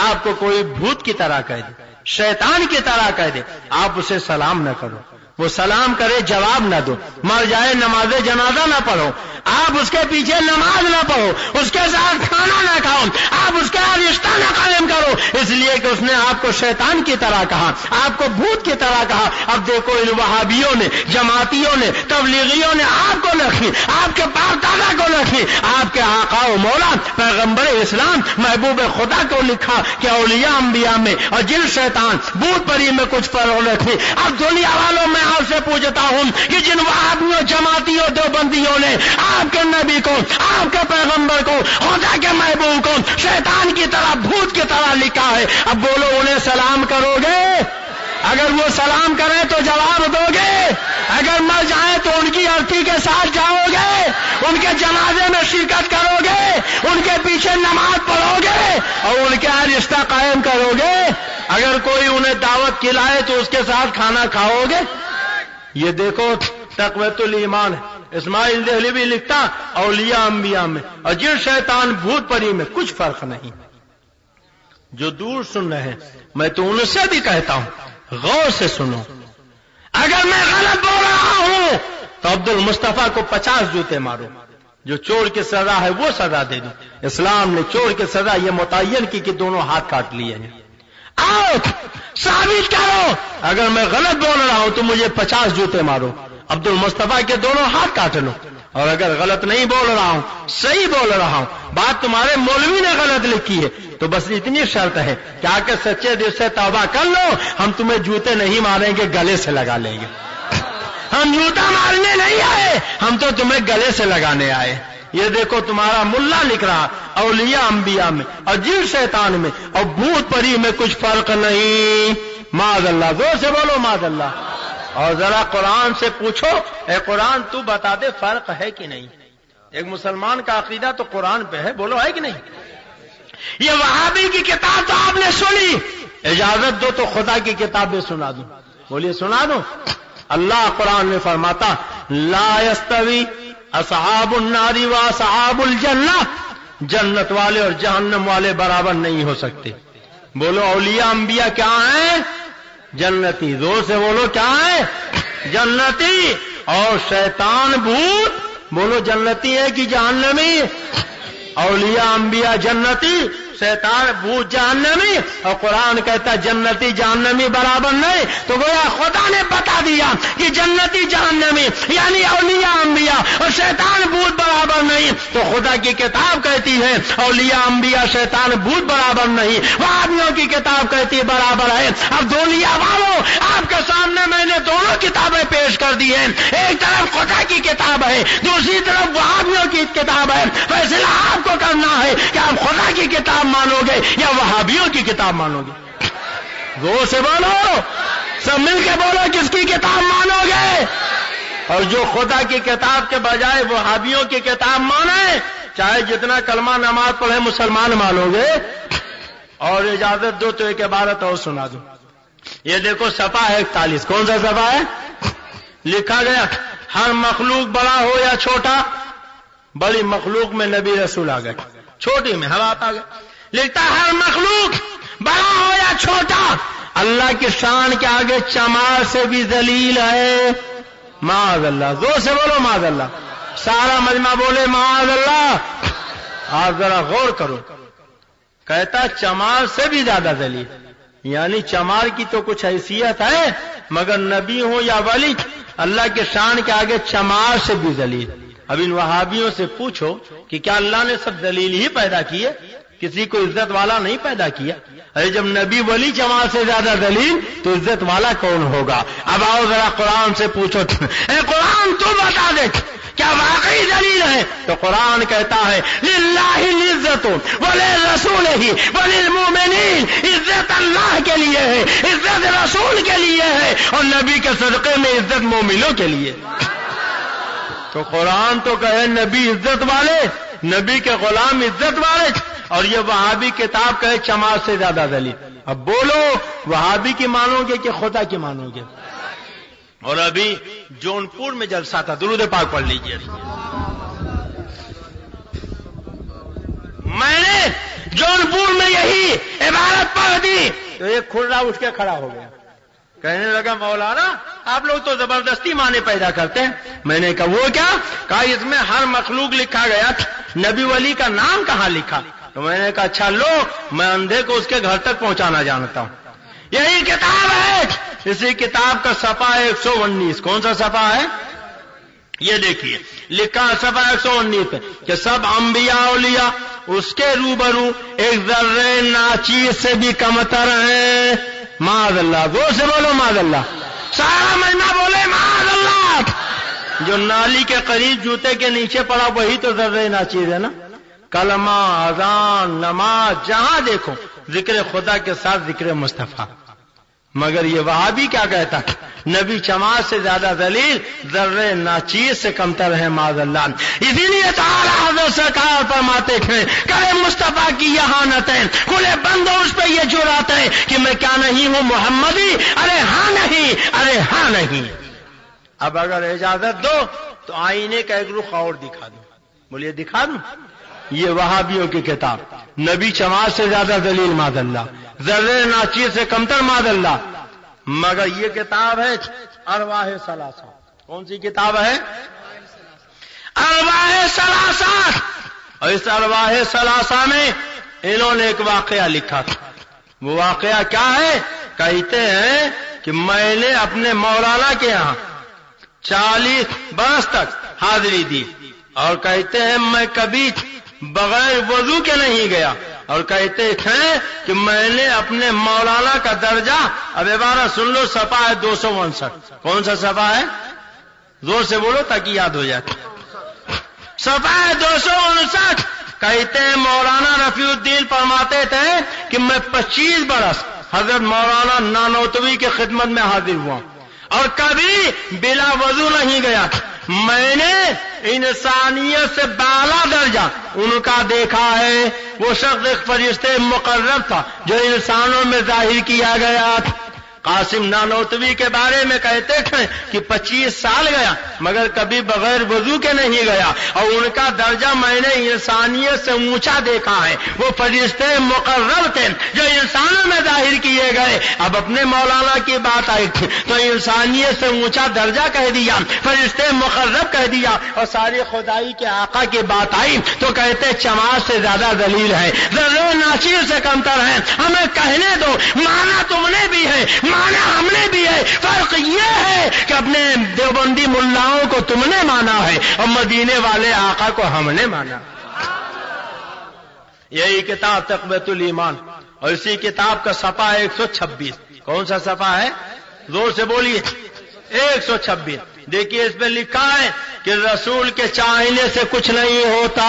آپ کو کوئی بھوت کی طرح کہہ دے, شیطان کی طرح کہہ دے, آپ اسے سلام نہ کرو, وہ سلام کرے جواب نہ دو, مر جائے نماز جنازہ نہ پڑھو, آپ اس کے پیچھے نماز نہ پڑھو, اس کے ساتھ کھانا نہ کھاؤ, آپ اس کا رشتہ نہ قائم کرو, اس لیے کہ اس نے آپ کو شیطان کی طرح کہا, آپ کو بھوت کی طرح کہا. اب دیکھو ان وہابیوں نے, جماعتیوں نے, تبلیغیوں نے آپ کو رکھی, آپ کے باپ دادا کو رکھی, آپ کے آقا و مولا پیغمبر اسلام محبوب خدا کو لکھا کہ اولیاء انبیاء میں اور جن شیطان بھوت پری میں کچھ فرق رکھی. اب دنیا والوں میں آپ سے پوچھتا ہوں کہ جن وہابیوں, جماعتیوں, دیوبندیوں نے آپ کے نبی کو, آپ کے پیغمبر کو, خدا کے محبوب کو شیطان کی طرح, بھوت کی طرح لکھا ہے, اب بولو انہیں سلام کرو گے؟ اگر وہ سلام کریں تو جواب دو گے؟ اگر مر جائیں تو ان کی ارتھی کے ساتھ جاؤ گے, ان کے جنازے میں شرکت کرو گے, ان کے پیچھے نماز پڑھو گے, اور ان کے رشتہ قائم کرو گے؟ اگر کوئی انہیں دعوت کھلائے تو اس کے ساتھ کھانا کھاؤ گے؟ یہ دیکھو تقویت الایمان ہے. اسماعیل دہلوی لکھتا اولیاء انبیاء میں اور جن شیطان بھوت پری میں کچھ فرق نہیں. جو دور سن رہے ہیں میں تو ان سے بھی کہتا ہوں غور سے سنو. اگر میں غلط بول رہا ہوں تو عبد المصطفیٰ کو 50 جوتے مارو. جو چور کی سزا ہے وہ سزا دے دو. اسلام نے چور کی سزا یہ متعین کی کہ دونوں ہاتھ کاٹ لیے ہیں. آؤ ثابت کرو. اگر میں غلط بول رہا ہوں تو مجھے 50 جوتے مارو. عبد المصطفیٰ کے دونوں ہاتھ کاٹ لو. اور اگر غلط نہیں بول رہا ہوں صحیح بول رہا ہوں بات تمہارے مولوی نے غلط لکھی ہے تو بس اتنی شرط ہے کہ آ کے سچے دل سے توبہ کر لو. ہم تمہیں جوتے نہیں ماریں گے گلے سے لگا لیں گے. ہم جوتا مارنے نہیں آئے ہم تو تمہیں گلے سے لگانے آئے. یہ دیکھو تمہارا ملا لکھ رہا اولیاء انبیاء میں اور جن شیطان میں اور بھوت پری میں کچھ فرق نہیں. معاذ اللہ. زور سے بولو معاذ اللہ. اور ذرا قرآن سے پوچھو اے قرآن تو بتا دے فرق ہے کہ نہیں. ایک مسلمان کا عقیدہ تو قرآن پہ ہے. بولو ہے کہ نہیں. یہ وہابی کی کتاب تو آپ نے سنی. اجازت دو تو خدا کی کتابیں سنا دوں. بولیے سنا دوں. اللہ قرآن میں فرماتا لا یستوی اصحاب النار و اصحاب الجنہ. جنت والے اور جہنم والے برابر نہیں ہو سکتے. بولو اولیاء انبیاء کیا ہیں؟ جنتی. زور سے بولو کیا ہے؟ جنتی. اور شیطان بھوت بولو جنتی ہے کہ جہنمی؟ اولیاء انبیاء جنتی شیطان بھوت جہنمی. اور قرآن کہتا جنتی جہنمی برابر نہیں. تو گویا خدا نے بتا دیا کہ جنتی جہنمی یعنی اولیاء انبیاء اور شیطان بھوت برابر نہیں. تو خدا کی کتاب کہتی ہے اولیاء انبیاء شیطان بھوت برابر نہیں. وہابیوں کی کتاب کہتی ہے برابر ہے. اب دنیا والوں آپ کے سامنے میں نے دونوں کتابیں پیش کر دی ہیں. ایک طرف خدا کی کتاب ہے دوسری طرف وہابیوں کی کتاب ہے. فیصلہ آپ کو کرنا ہے کہ آپ خدا کی کتاب مانو گے یا وہابیوں کی کتاب مانو گے. غور سے بولو. سب مل کے بولو کس کی کتاب مانو گے. اور جو خدا کی کتاب کے بجائے وہابیوں کی کتاب مانے چاہے جتنا کلمہ نماز پڑھے مسلمان مانو گے. اور اجازت دو تو ایک عبارت اور سنا دوں. یہ دیکھو صفحہ 41. کون سا صفحہ ہے؟ لکھا گیا ہر مخلوق بڑا ہو یا چھوٹا. بڑی مخلوق میں نبی رسول آ گئے چھوٹی میں حالات آ گئے. لکھتا ہر مخلوق بڑا ہو یا چھوٹا اللہ کی شان کے آگے چمار سے بھی ذلیل ہے. معاذ اللہ. زور سے بولو معاذ اللہ. سارا مجمع بولے معاذ اللہ. آپ ذرا غور کرو. کہتا چمار سے بھی زیادہ ذلیل. یعنی چمار کی تو کچھ حیثیت ہے مگر نبی ہو یا ولی اللہ کے شان کے آگے چمار سے بھی ذلیل. اب ان وہابیوں سے پوچھو کہ کیا اللہ نے سب ذلیل ہی پیدا کیے کسی کو عزت والا نہیں پیدا کیا؟ ارے جب نبی ولی چمار سے زیادہ ذلیل تو عزت والا کون ہوگا؟ اب آؤ ذرا قرآن سے پوچھو اے قرآن تو بتا دے کیا واقعی ذلیل ہے؟ تو قرآن کہتا ہے للہ العزت وللرسولہ وللمؤمنین. عزت اللہ کے لیے ہے عزت رسول کے لیے ہے اور نبی کے صدقے میں عزت مومنوں کے لیے. تو قرآن تو کہے نبی عزت والے نبی کے غلام عزت والے اور یہ وہابی کتاب کہے چمار سے زیادہ ذلیل. اب بولو وہابی کی مانو گے کہ خدا کی مانو گے؟ اور ابھی جونپور میں جلسہ تھا. درود پاک پڑھ لیجیے. میں نے جونپور میں یہی عبارت پڑھ دی تو ایک کھرا اٹھ کے کھڑا ہو گیا. کہنے لگا مولانا آپ لوگ تو زبردستی معنی پیدا کرتے ہیں. میں نے کہا وہ کیا؟ کہا اس میں ہر مخلوق لکھا گیا نبی ولی کا نام کہاں لکھا؟ تو میں نے کہا اچھا لو میں اندھے کو اس کے گھر تک پہنچانا جانتا ہوں. یہی کتاب ہے. اسی کتاب کا صفحہ 119. کون سا صفحہ ہے؟ یہ دیکھیے لکھا صفحہ 119 پہ کہ سب انبیاء اولیاء اس کے روبرو ایک ذرے ناچیز سے بھی کمتر ہیں. معاذ اللہ. زور سے بولو معاذ اللہ. سارا مجمع بولے معاذ اللہ. جو نالی کے قریب جوتے کے نیچے پڑا وہی تو ذرے ناچیز ہے نا. کلمہ اذان نماز جہاں دیکھو ذکر خدا کے ساتھ ذکر مصطفیٰ. مگر یہ وہابی کیا کہتا نبی چمار سے زیادہ ذلیل ذرے ناچیز سے کمتر ہے. معاذ اللہ. اسی لیے تعالیٰ حضرت سرکار فرماتے ہیں کرے مصطفیٰ کی یہانتیں کھلے بندوں اس پہ یہ جرات ہے کہ میں کیا نہیں ہوں محمدی. ارے ہاں نہیں ارے ہاں نہیں. اب اگر اجازت دو تو آئینے کا ایک رخ اور دکھا دوں. بولیے دکھا دوں؟ یہ وہابیوں کی کتاب، نبی چماز سے زیادہ دلیل معاذ اللہ، ذرے ناچیر سے کمتر معاذ اللہ، مگر یہ کتاب ہے ارواح ثلاثہ. کون سی کتاب ہے؟ ارواح ثلاثہ. اور اس ارواح ثلاثہ میں انہوں نے ایک واقعہ لکھا تھا. وہ واقعہ کیا ہے؟ کہتے ہیں کہ میں نے اپنے مولانا کے یہاں 40 برس تک حاضری دی، اور کہتے ہیں میں کبھی بغیر وضو کے نہیں گیا، اور کہتے ہیں کہ میں نے اپنے مولانا کا درجہ، اب عبارت سن لو، صفحہ ہے 259. کون سا صفحہ ہے؟ زور سے بولو تاکہ یاد ہو جائے. صفحہ ہے 259. کہتے ہیں مولانا رفیع الدین فرماتے تھے کہ میں 25 برس حضرت مولانا نانوتوی کی خدمت میں حاضر ہوا اور کبھی بلا وضو نہیں گیا. میں نے انسانیت سے بالا درجہ ان کا دیکھا ہے. وہ شخص ایک فرشتے مقرب تھا جو انسانوں میں ظاہر کیا گیا. قاسم نانوتوی کے بارے میں کہتے تھے کہ 25 سال گیا مگر کبھی بغیر وضو کے نہیں گیا، اور ان کا درجہ میں نے انسانیت سے اونچا دیکھا ہے. وہ فرشتے مقرب تھے جو انسانوں میں ظاہر کیے گئے. اب اپنے مولانا کی بات آئی تھی تو انسانیت سے اونچا درجہ کہہ دیا، فرشتے مقرب کہہ دیا، اور ساری خدائی کے آقا کی بات آئی تو کہتے چماز سے زیادہ دلیل ہے، ذرے ناچیر سے کمتر ہے. ہمیں کہنے دو، مانا تم نے بھی ہے، مانا ہم نے بھی ہے. فرق یہ ہے کہ اپنے دیوبندی ملاؤں کو تم نے مانا ہے اور مدینے والے آقا کو ہم نے مانا. یہی کتاب تقویۃ الایمان، اور اسی کتاب کا صفحہ ہے 126. کون سا صفحہ ہے؟ زور سے بولیے. 126. دیکھیے اس میں لکھا ہے کہ رسول کے چاہنے سے کچھ نہیں ہوتا.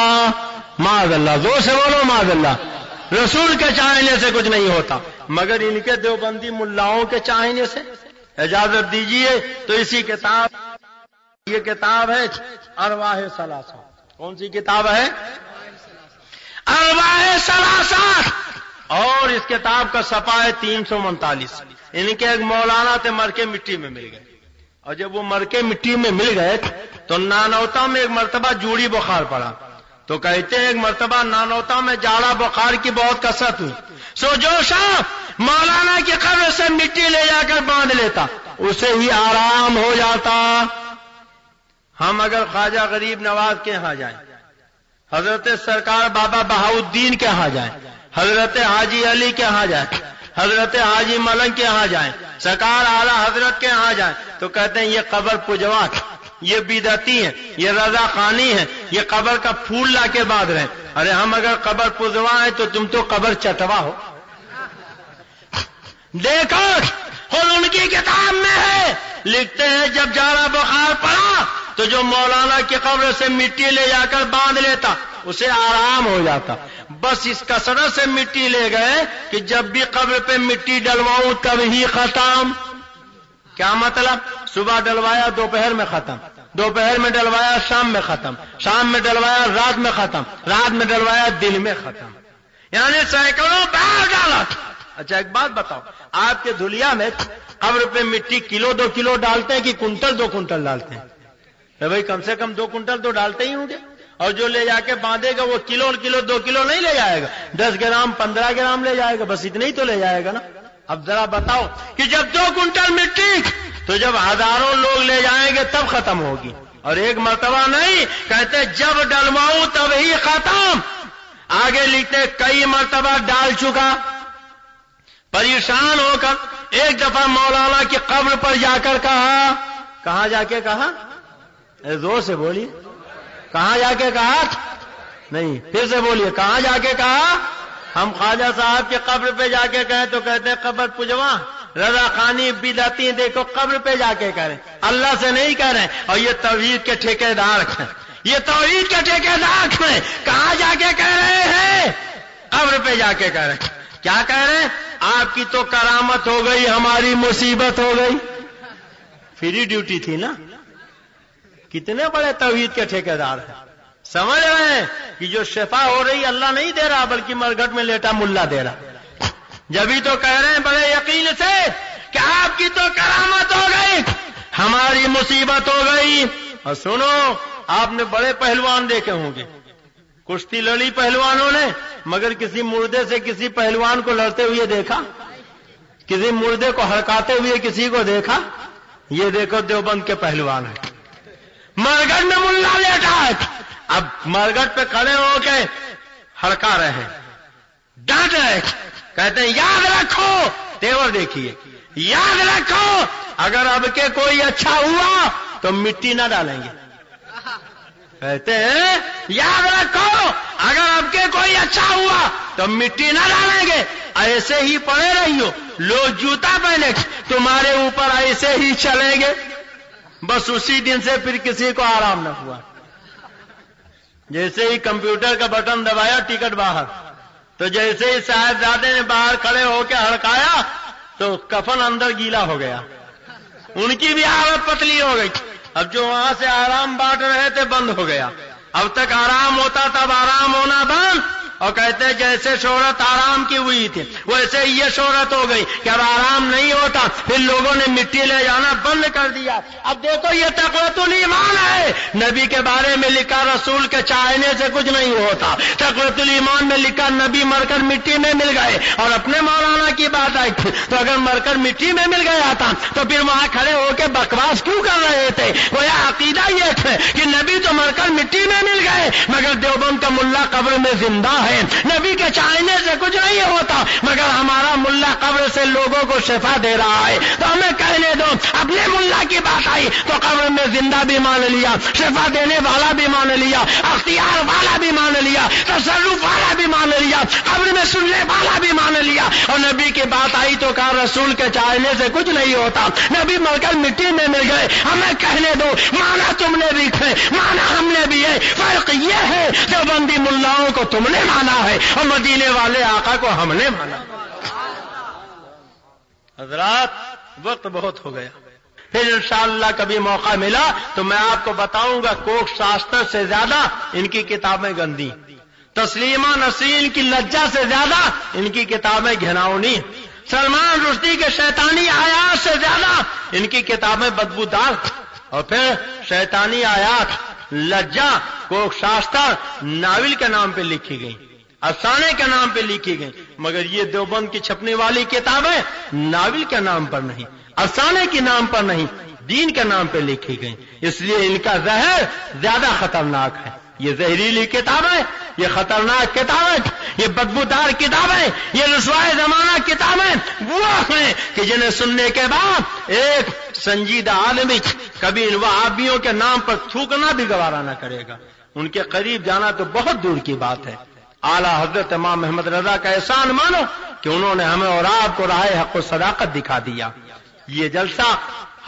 معاذ اللہ، زور سے بولو معاذ اللہ. رسول کے چاہنے سے کچھ نہیں ہوتا مگر ان کے دیوبندی ملاؤں کے چاہنے سے. اجازت دیجئے تو اسی کتاب، یہ کتاب ہے ارواح ثلاثہ. کون سی کتاب ہے؟ ارواح ثلاثہ. اور اس کتاب کا صفحہ ہے 339. ان کے ایک مولانا تھے، مر کے مٹی میں مل گئے، اور جب وہ مر کے مٹی میں مل گئے تو نانوتا میں ایک مرتبہ جوڑی بخار پڑا. تو کہتے ہیں ایک مرتبہ نانوتا میں جاڑا بخار کی بہت کثرت ہوئی. سو جو شخص مولانا کی قبر سے مٹی لے جا کر باندھ لیتا اسے ہی آرام ہو جاتا. ہم اگر خواجہ غریب نواز کے ہاں جائیں، حضرت سرکار بابا بہاؤالدین کے ہاں جائیں، حضرت حاجی علی کے ہاں جائیں، حضرت حاجی ملنگ کے ہاں جائیں، سرکار اعلی حضرت کے ہاں جائیں تو کہتے ہیں یہ قبر پجوا، یہ بدعتی ہیں، یہ رضا خانی ہے، یہ قبر کا پھول لا کے باندھ رہے ہیں. ارے ہم اگر قبر پجوا ہیں تو تم تو قبر چٹوا ہو. دیکھو خود ان کی کتاب میں ہے، لکھتے ہیں جب جاڑا بخار پڑا تو جو مولانا کی قبر سے مٹی لے جا کر باندھ لیتا اسے آرام ہو جاتا. بس اس کثرت سے مٹی لے گئے کہ جب بھی قبر پہ مٹی ڈلواؤں تب ہی ختم. کیا مطلب؟ صبح ڈلوایا دوپہر میں ختم، دوپہر میں ڈلوایا شام میں ختم، شام میں ڈلوایا رات میں ختم، رات میں ڈلوایا دن میں ختم. یعنی سینکڑوں بار ڈالا. اچھا ایک بات بتاؤ، آپ کے دھلیا میں قبر پہ مٹی کلو 2 کلو ڈالتے ہیں کہ کنٹل 2 کنٹل ڈالتے ہیں؟ بھائی کم سے کم 2 کنٹل تو ڈالتے ہی ہوں گے. اور جو لے جا کے باندھے گا وہ کلو 2 کلو نہیں لے جائے گا، 10 گرام 15 گرام لے جائے گا، بس اتنے ہی تو لے جائے گا نا. اب ذرا بتاؤ کہ جب 2 کنٹل مٹی تو جب ہزاروں لوگ لے جائیں گے تب ختم ہوگی. اور ایک مرتبہ نہیں، کہتے جب ڈلواؤں تب ہی ختم. آگے لکھتے کئی مرتبہ ڈال چکا. پریشان ہو کر ایک دفعہ مولانا کی قبر پر جا کر کہا. کہاں جا کے کہا؟ زور سے بولیے. کہاں جا کے کہا؟ نہیں پھر سے بولیے. کہاں جا کے کہا؟ ہم خواجہ صاحب کی قبر پہ جا کے کہیں تو کہتے ہیں قبر پجوا، رضا خانی، بدعتی. دیکھو قبر پہ جا کے کہہ رہے ہیں، اللہ سے نہیں کہہ رہے ہیں. اور یہ توحید کے ٹھیکیدار ہیں، یہ توحید کے ٹھیکیدار ہیں. کہاں جا کے کہہ رہے ہیں؟ قبر پہ جا کے کہہ رہے ہیں. کیا کہہ رہے ہیں؟ آپ کی تو کرامت ہو گئی، ہماری مصیبت ہو گئی. فری ڈیوٹی تھی نا. کتنے بڑے توحید کے ٹھیکیدار ہیں. سمجھ رہے ہیں کہ جو شفا ہو رہی اللہ نہیں دے رہا بلکہ مرگھٹ میں لیٹا ملا دے رہا. جبھی تو کہہ رہے ہیں بڑے یقین سے کہ آپ کی تو کرامت ہو گئی، ہماری مصیبت ہو گئی. اور سنو، آپ نے بڑے پہلوان دیکھے ہوں گے، کشتی لڑی پہلوانوں نے، مگر کسی مردے سے کسی پہلوان کو لڑتے ہوئے دیکھا؟ کسی مردے کو ہڑکاتے ہوئے کسی کو دیکھا؟ یہ دیکھو دیوبند کے پہلوان ہیں. مرگٹ میں ملا لیٹا ہے، اب مرگٹ پہ کھڑے ہو کے ہڑکا رہے ہیں، ڈانٹ رہے، کہتے ہیں یاد رکھو، تیور دیکھیے، یاد رکھو اگر اب کے کوئی اچھا ہوا تو مٹی نہ ڈالیں گے. کہتے ہیں یاد رکھو اگر اب کے کوئی اچھا ہوا تو مٹی نہ ڈالیں گے، ایسے ہی پڑے رہیو، لوگ جوتا پہنے تمہارے اوپر ایسے ہی چلیں گے. بس اسی دن سے پھر کسی کو آرام نہ ہوا. جیسے ہی کمپیوٹر کا بٹن دبایا ٹکٹ باہر، تو جیسے ہی صاحبزادے نے باہر کھڑے ہو کے ہڑکایا تو کفن اندر گیلا ہو گیا، ان کی بھی حالت پتلی ہو گئی. اب جو وہاں سے آرام بانٹ رہے تھے بند ہو گیا. اب تک آرام ہوتا تب آرام ہونا بند، اور کہتے جیسے شہرت آرام کی ہوئی تھی ویسے ہی یہ شہرت ہو گئی کہ اب آرام نہیں ہوتا. پھر لوگوں نے مٹی لے جانا بند کر دیا. اب دیکھو یہ تقویۃ الایمان ہے. نبی کے بارے میں لکھا رسول کے چاہنے سے کچھ نہیں ہوتا. تقویۃ الایمان میں لکھا نبی مر کر مٹی میں مل گئے. اور اپنے مولانا کی بات آئی تھی تو اگر مر کر مٹی میں مل گیا تھا تو پھر وہاں کھڑے ہو کے بکواس کیوں کر رہے تھے؟ وہ عقیدہ یہ تھے کہ نبی تو مر کر مٹی میں مل گئے مگر دیوبند کا ملا قبر میں زندہ ہے. نبی کے چاہنے سے کچھ نہیں ہوتا مگر ہمارا ملا قبر سے لوگوں کو شفا دے رہا ہے. تو ہمیں کہنے دو، اپنے ملا کی بات آئی تو قبر میں زندہ بھی مان لیا، شفا دینے والا بھی مان لیا، اختیار والا بھی مان لیا، تصرف والا بھی مان لیا، قبر میں سننے والا بھی مان لیا. اور نبی کی بات آئی تو کہا رسول کے چاہنے سے کچھ نہیں ہوتا، نبی مر کر مٹی میں مل گئے. ہمیں کہنے دو، مانا تم نے بھی ہے، مانا ہم نے بھی ہے. فرق یہ ہے دیوبندی ملاؤں کو تم نے مانا ہے اور مدینے والے آقا کو ہم نے مانا. حضرات وقت بہت ہو گیا، پھر انشاءاللہ کبھی موقع ملا تو میں آپ کو بتاؤں گا کوک شاستر سے زیادہ ان کی کتابیں گندی، تسلیمہ نسرین کی لجہ سے زیادہ ان کی کتابیں گھناؤنی، سلمان رشدی کے شیطانی آیات سے زیادہ ان کی کتابیں بدبودار. اور پھر شیطانی آیات لجہ کوک شاستر ناول کے نام پہ لکھی گئی، افسانے کے نام پہ لکھی گئی، مگر یہ دیوبند کی چھپنے والی کتابیں ناول کے نام پر نہیں، افسانے کے نام پر نہیں، دین کے نام پہ لکھی گئی. اس لیے ان کا زہر زیادہ خطرناک ہے. یہ زہریلی کتابیں، یہ خطرناک کتابیں، یہ بدبودار کتابیں، یہ رسوائے زمانہ کتابیں وہ ہیں کہ جنہیں سننے کے بعد ایک سنجیدہ آدمی کبھی ان وہابیوں کے نام پر تھوکنا بھی گوارا نہ کرے گا. ان کے قریب جانا تو بہت دور کی بات ہے. اعلیٰ حضرت امام محمد رضا کا احسان مانو کہ انہوں نے ہمیں اور آپ کو راہ حق و صداقت دکھا دیا. یہ جلسہ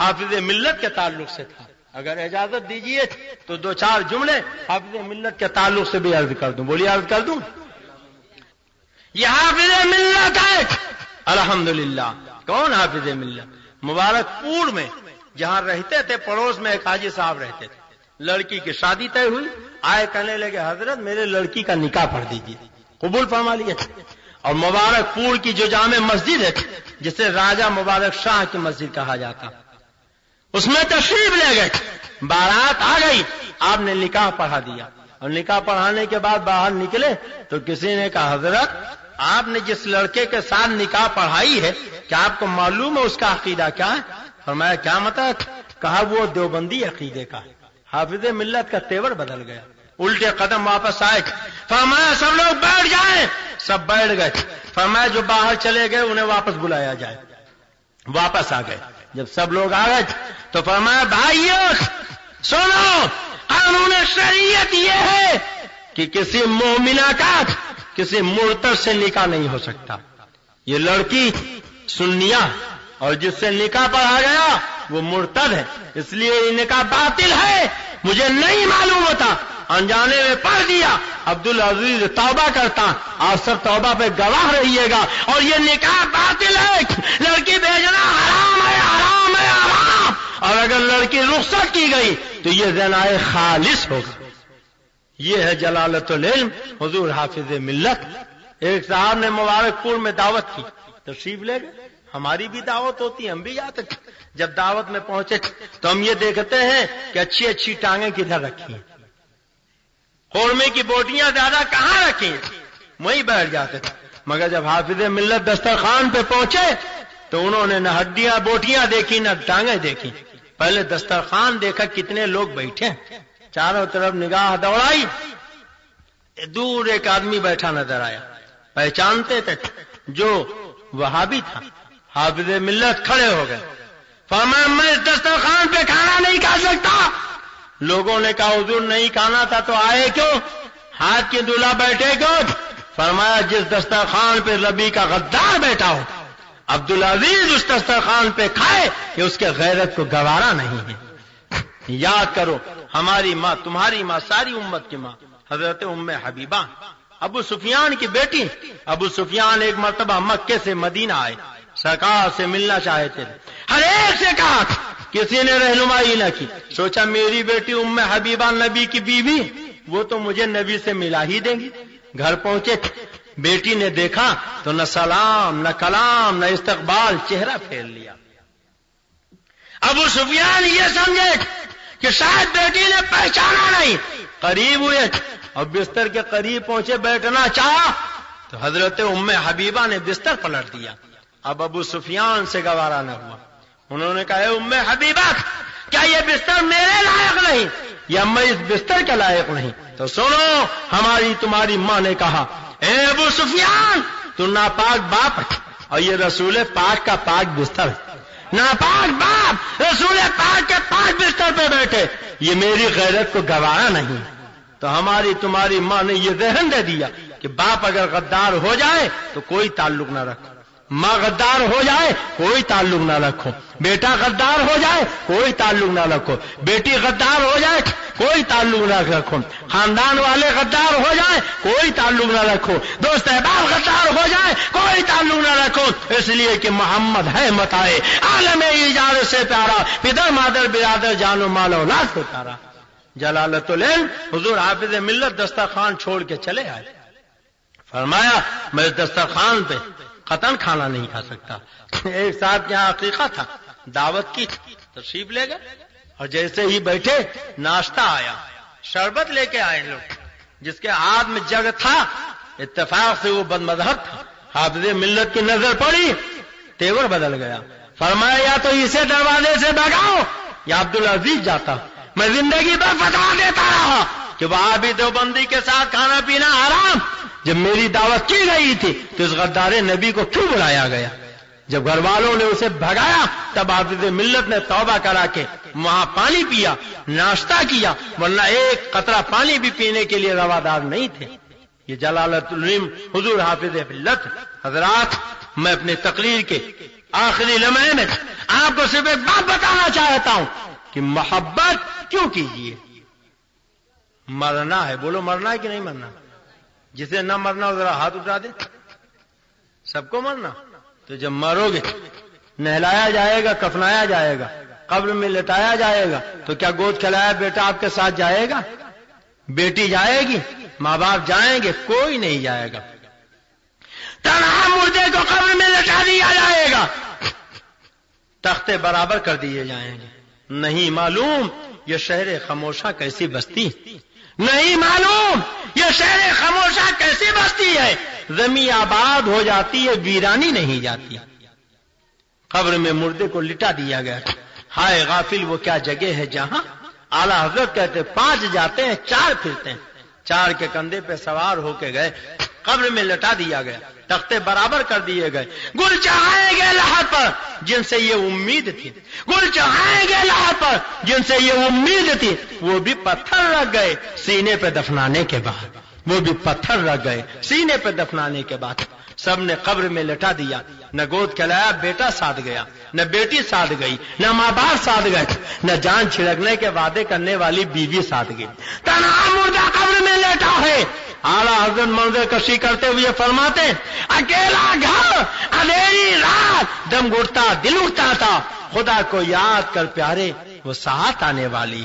حافظ ملت کے تعلق سے تھا، اگر اجازت دیجیے تو دو چار جملے حافظ ملت کے تعلق سے بھی عرض کر دوں. بولیے عرض کر دوں. یہ حافظ ملت ہے الحمدللہ. کون حافظ ملت؟ مبارک پور میں جہاں رہتے تھے پڑوس میں ایک حاجی صاحب رہتے تھے. لڑکی کی شادی طے ہوئی، آئے کہنے لگے حضرت میرے لڑکی کا نکاح پڑھ دیجیے. قبول فرما لیا. اور مبارک پور کی جو جامع مسجد ہے جسے راجہ مبارک شاہ کی مسجد کہا جاتا، اس میں تشریف لے گئے. بارات آ گئی، آپ نے نکاح پڑھا دیا. اور نکاح پڑھانے کے بعد باہر نکلے تو کسی نے کہا حضرت آپ نے جس لڑکے کے ساتھ نکاح پڑھائی ہے کیا آپ کو معلوم ہے اس کا عقیدہ کیا ہے؟ فرمایا کیا مطلب؟ کہا وہ دیوبندی عقیدے کا ہے. حافظ ملت کا تیور بدل گیا، الٹے قدم واپس آئے. فرمایا سب لوگ بیٹھ جائیں. سب بیٹھ گئے. فرمایا جو باہر چلے گئے انہیں واپس بلایا جائے. واپس آ گئے. جب سب لوگ آ گئے تو فرمایا بھائیو سنو، قانون شریعت یہ ہے کہ کسی مومنہ کا کسی مرتد سے نکاح نہیں ہو سکتا. یہ لڑکی سنیہ اور جس سے نکاح پڑھا گیا وہ مرتد ہے، اس لیے یہ نکاح باطل ہے. مجھے نہیں معلوم ہوتا، انجانے میں پڑھ دیا. عبدالعزیز توبہ کرتا، آپ سب توبہ پہ گواہ رہیے گا. اور یہ نکاح باطل ہے، لڑکی بھیجنا حرام ہے، حرام ہے، حرام. اور اگر لڑکی رخصت کی گئی تو یہ زنائے خالص ہوگا. یہ ہے جلالت العلم حضور حافظ ملت. ایک صاحب نے مبارک پور میں دعوت کی، تشریف لے گئے. ہماری بھی دعوت ہوتی ہے، ہم بھی جاتے تھے. جب دعوت میں پہنچے تو ہم یہ دیکھتے ہیں کہ اچھی اچھی ٹانگیں کدھر رکھی ہیں، قورمے کی بوٹیاں زیادہ کہاں رکھی ہیں، وہیں بیٹھ جاتے تھے. مگر جب حافظ ملت دسترخوان پہ پہنچے تو انہوں نے نہ ہڈیاں بوٹیاں دیکھی نہ ٹانگیں دیکھی. پہلے دسترخوان دیکھا کتنے لوگ بیٹھے، چاروں طرف نگاہ دوڑائی، دور ایک آدمی بیٹھا نظر آیا. پہچانتے تھے جو وہابی تھا. حافظ ملت کھڑے ہو گئے، فرمایا میں اس دسترخوان پہ کھانا نہیں کھا سکتا. لوگوں نے کہا حضور نہیں کھانا تھا تو آئے کیوں، ہاتھ کی دلہا بیٹھے کیوں؟ فرمایا جس دسترخوان پہ ربی کا غدار بیٹھا ہو، عبدالعزیز اس دسترخوان پہ کھائے کہ اس کے غیرت کو گوارا نہیں ہے. یاد کرو ہماری ماں، تمہاری ماں، ساری امت کی ماں حضرت ام حبیبہ ابو سفیان کی بیٹی. ابو سفیان ایک مرتبہ مکے سے مدینہ آئے، سرکار سے ملنا چاہتے تھے. ہر ایک سے کہا، کسی نے رہنمائی نہ کی. سوچا میری بیٹی ام حبیبہ نبی کی بیوی، وہ تو مجھے نبی سے ملا ہی دیں گی. گھر پہنچے، بیٹی نے دیکھا تو نہ سلام نہ کلام نہ استقبال، چہرہ پھیر لیا. ابو سفیان یہ سمجھے کہ شاید بیٹی نے پہچانا نہیں. قریب ہوئے اور بستر کے قریب پہنچے، بیٹھنا چاہا تو حضرت ام حبیبہ نے بستر پلٹ دیا. اب ابو سفیان سے گوارا نہ ہوا. انہوں نے کہا اے ام حبیبہ، کیا یہ بستر میرے لائق نہیں یا میں اس بستر کے لائق نہیں؟ تو سنو، ہماری تمہاری ماں نے کہا اے ابو سفیان تو ناپاک باپ اور یہ رسول پاک کا پاک بستر. ناپاک باپ رسول پاک کے پاک بستر پہ بیٹھے، یہ میری غیرت کو گوارا نہیں. تو ہماری تمہاری ماں نے یہ ذہن دے دیا کہ باپ اگر غدار ہو جائے تو کوئی تعلق نہ رکھو، ماں غدار ہو جائے کوئی تعلق نہ رکھو، بیٹا غدار ہو جائے کوئی تعلق نہ رکھو، بیٹی غدار ہو جائے کوئی تعلق نہ رکھو، خاندان والے غدار ہو جائے کوئی تعلق نہ رکھو، دوست احباب غدار ہو جائے کوئی تعلق نہ رکھو. اس لیے کہ محمد ہے متائے عالم ایجاد سے پیارا، پدر مادر برادر جان و مال اولاد سے پیارا. جلالت العلم حضور حافظ ملت دسترخوان چھوڑ کے چلے آئے. فرمایا میں اس دسترخوان پہ قطن کھانا نہیں کھا سکتا. ایک صاحب کے یہاں عقیقہ تھا، دعوت کی، تشریف لے گئے اور جیسے ہی بیٹھے ناشتہ آیا، شربت لے کے آئے لوگ. جس کے ہاتھ میں جگ تھا اتفاق سے وہ بد مذہب تھا. حافظ ملت کی نظر پڑی، تیور بدل گیا. فرمایا یا تو اسے دروازے سے بھگاؤ یا عبدالعزیز جاتا. میں زندگی بھر فتوا دیتا رہا کہ وہاں بھی دیوبندی کے ساتھ کھانا پینا حرام. جب میری دعوت کی گئی تھی تو اس غدار نبی کو کیوں بلایا گیا؟ جب گھر والوں نے اسے بھگایا تب حافظ ملت نے توبہ کرا کے وہاں پانی پیا، ناشتہ کیا، ورنہ ایک قطرہ پانی بھی پینے کے لیے روادار نہیں تھے. یہ جلالت العلم حضور حافظ ملت. حضرات میں اپنے تقریر کے آخری لمحے میں آپ کو صرف ایک بات بتانا چاہتا ہوں کہ محبت کیوں کیجیے. مرنا ہے، بولو مرنا ہے کہ نہیں مرنا؟ جسے نہ مرنا ہو ذرا ہاتھ اٹھا دے. سب کو مرنا. تو جب مرو گے نہلایا جائے گا، کفنایا جائے گا، قبر میں لٹایا جائے گا، تو کیا گود کھلایا بیٹا آپ کے ساتھ جائے گا؟ بیٹی جائے گی، ماں باپ جائیں گے؟ کوئی نہیں جائے گا. تنہا مردے کو قبر میں لٹا دیا جائے گا، تختے برابر کر دیے جائیں گے. نہیں معلوم یہ شہر خاموشہ کیسی بستی، نہیں معلوم یہ شہر خاموشہ کیسی بستی ہے. زمین آباد ہو جاتی ہے، ویرانی نہیں جاتی. قبر میں مردے کو لٹا دیا گیا. ہائے غافل وہ کیا جگہ ہے جہاں اعلیٰ حضرت کہتے 5 جاتے ہیں 4 پھرتے ہیں. 4 کے کندھے پہ سوار ہو کے گئے، قبر میں لٹا دیا گیا، تختے برابر کر دیے گئے. گل چڑھائیں گے لحد پر جن سے یہ امید تھی، گل چڑھائیں گے لحد پر جن سے یہ امید تھی. وہ بھی پتھر رکھ گئے سینے پہ دفنانے کے بعد، وہ بھی پتھر رکھ گئے سینے پہ دفنانے کے بعد. سب نے قبر میں لٹا دیا. نہ گود کھلایا بیٹا ساتھ گیا، نہ بیٹی ساتھ گئی، نہ ماں باپ ساتھ گئے، نہ جان چھڑکنے کے وعدے کرنے والی بیوی ساتھ گئی. تنہا مردہ قبر میں لیٹا ہے. اعلیٰ حضرت منظر کشی کرتے ہوئے فرماتے اکیلا گھر، اندھیری رات، دم گھٹتا دل اٹھتا تھا، خدا کو یاد کر پیارے وہ ساتھ آنے والی.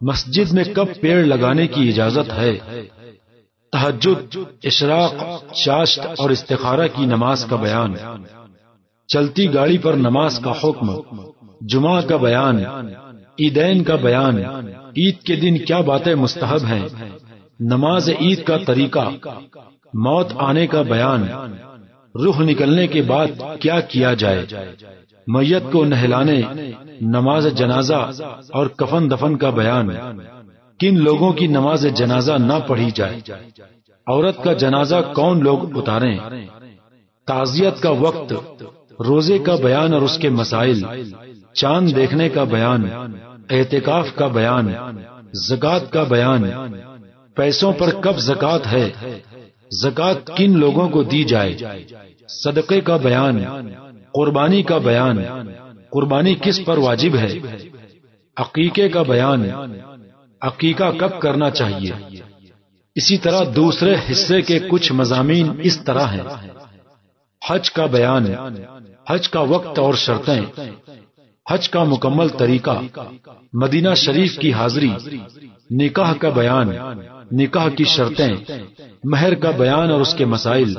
مسجد میں کب پیڑ لگانے کی اجازت ہے، تہجد، اشراق، چاشت اور استخارہ کی نماز کا بیان، چلتی گاڑی پر نماز کا حکم، جمعہ کا بیان، عیدین کا بیان، عید کے دن کیا باتیں مستحب ہیں، نماز عید کا طریقہ، موت آنے کا بیان، روح نکلنے کے بعد کیا کیا جائے، میت کو نہلانے، نماز جنازہ اور کفن دفن کا بیان، کن لوگوں کی نماز جنازہ نہ پڑھی جائے، عورت کا جنازہ کون لوگ اتاریں، تعزیت کا وقت، روزے کا بیان اور اس کے مسائل، چاند دیکھنے کا بیان، اعتکاف کا بیان، زکوٰۃ کا بیان، پیسوں پر کب زکوٰۃ ہے، زکوٰۃ کن لوگوں کو دی جائے، صدقے کا بیان، قربانی کا بیان، قربانی کس پر واجب ہے، عقیقے کا بیان، عقیقہ کب کرنا چاہیے۔ اسی طرح دوسرے حصے کے کچھ مضامین اس طرح ہیں: حج کا بیان، حج کا وقت اور شرطیں، حج کا مکمل طریقہ، مدینہ شریف کی حاضری، نکاح کا بیان، نکاح کی شرطیں، مہر کا بیان اور اس کے مسائل،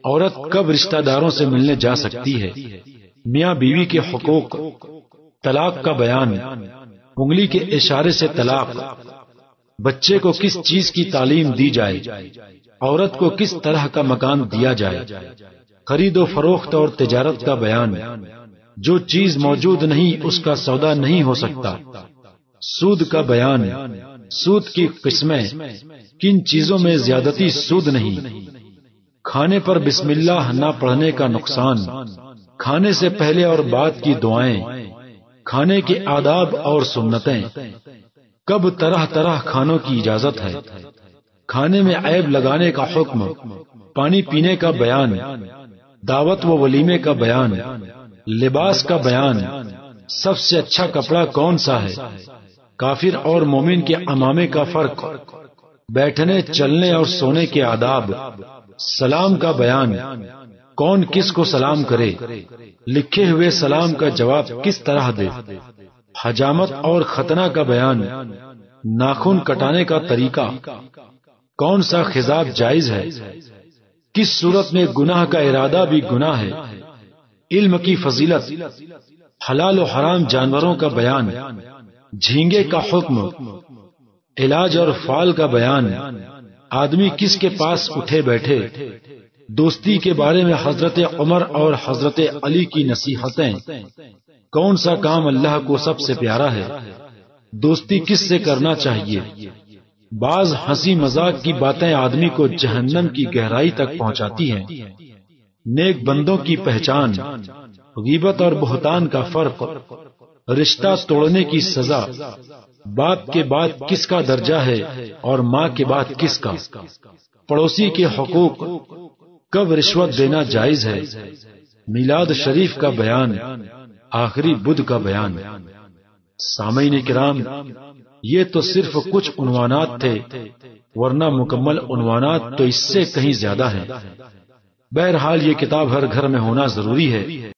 عورت کب رشتہ داروں سے ملنے جا سکتی ہے، میاں بیوی کے حقوق، طلاق کا بیان، انگلی کے اشارے سے طلاق، بچے کو کس چیز کی تعلیم دی جائے، عورت کو کس طرح کا مکان دیا جائے، خرید و فروخت اور تجارت کا بیان، جو چیز موجود نہیں اس کا سودا نہیں ہو سکتا، سود کا بیان، سود کی قسمیں، کن چیزوں میں زیادتی سود نہیں، کھانے پر بسم اللہ نہ پڑھنے کا نقصان، کھانے سے پہلے اور بعد کی دعائیں، کھانے کے آداب اور سنتیں، کب طرح طرح کھانوں کی اجازت ہے، کھانے میں عیب لگانے کا حکم، پانی پینے کا بیان، دعوت و ولیمے کا بیان، لباس کا بیان، سب سے اچھا کپڑا کون سا ہے، کافر اور مومن کے عمامے کا فرق، بیٹھنے چلنے اور سونے کے آداب، سلام کا بیان، کون کس کو سلام کرے، لکھے ہوئے سلام کا جواب کس طرح دے، حجامت اور ختنہ کا بیان، ناخن کٹانے کا طریقہ، کون سا خضاب جائز ہے، کس صورت میں گناہ کا ارادہ بھی گناہ ہے، علم کی فضیلت، حلال و حرام جانوروں کا بیان، جھینگے کا حکم، علاج اور فال کا بیان، آدمی کس کے پاس اٹھے بیٹھے، دوستی کے بارے میں حضرت عمر اور حضرت علی کی نصیحتیں، کون سا کام اللہ کو سب سے پیارا ہے، دوستی کس سے کرنا چاہیے، بعض ہنسی مذاق کی باتیں آدمی کو جہنم کی گہرائی تک پہنچاتی ہیں، نیک بندوں کی پہچان، غیبت اور بہتان کا فرق، رشتہ توڑنے کی سزا، باپ کے بعد کس کا درجہ ہے اور ماں کے بعد کس کا، پڑوسی کے حقوق، کب رشوت دینا جائز ہے، میلاد شریف کا بیان، آخری بدھ کا بیان۔ سامعین کرام، یہ تو صرف کچھ عنوانات تھے، ورنہ مکمل عنوانات تو اس سے کہیں زیادہ ہیں۔ بہرحال یہ کتاب ہر گھر میں ہونا ضروری ہے۔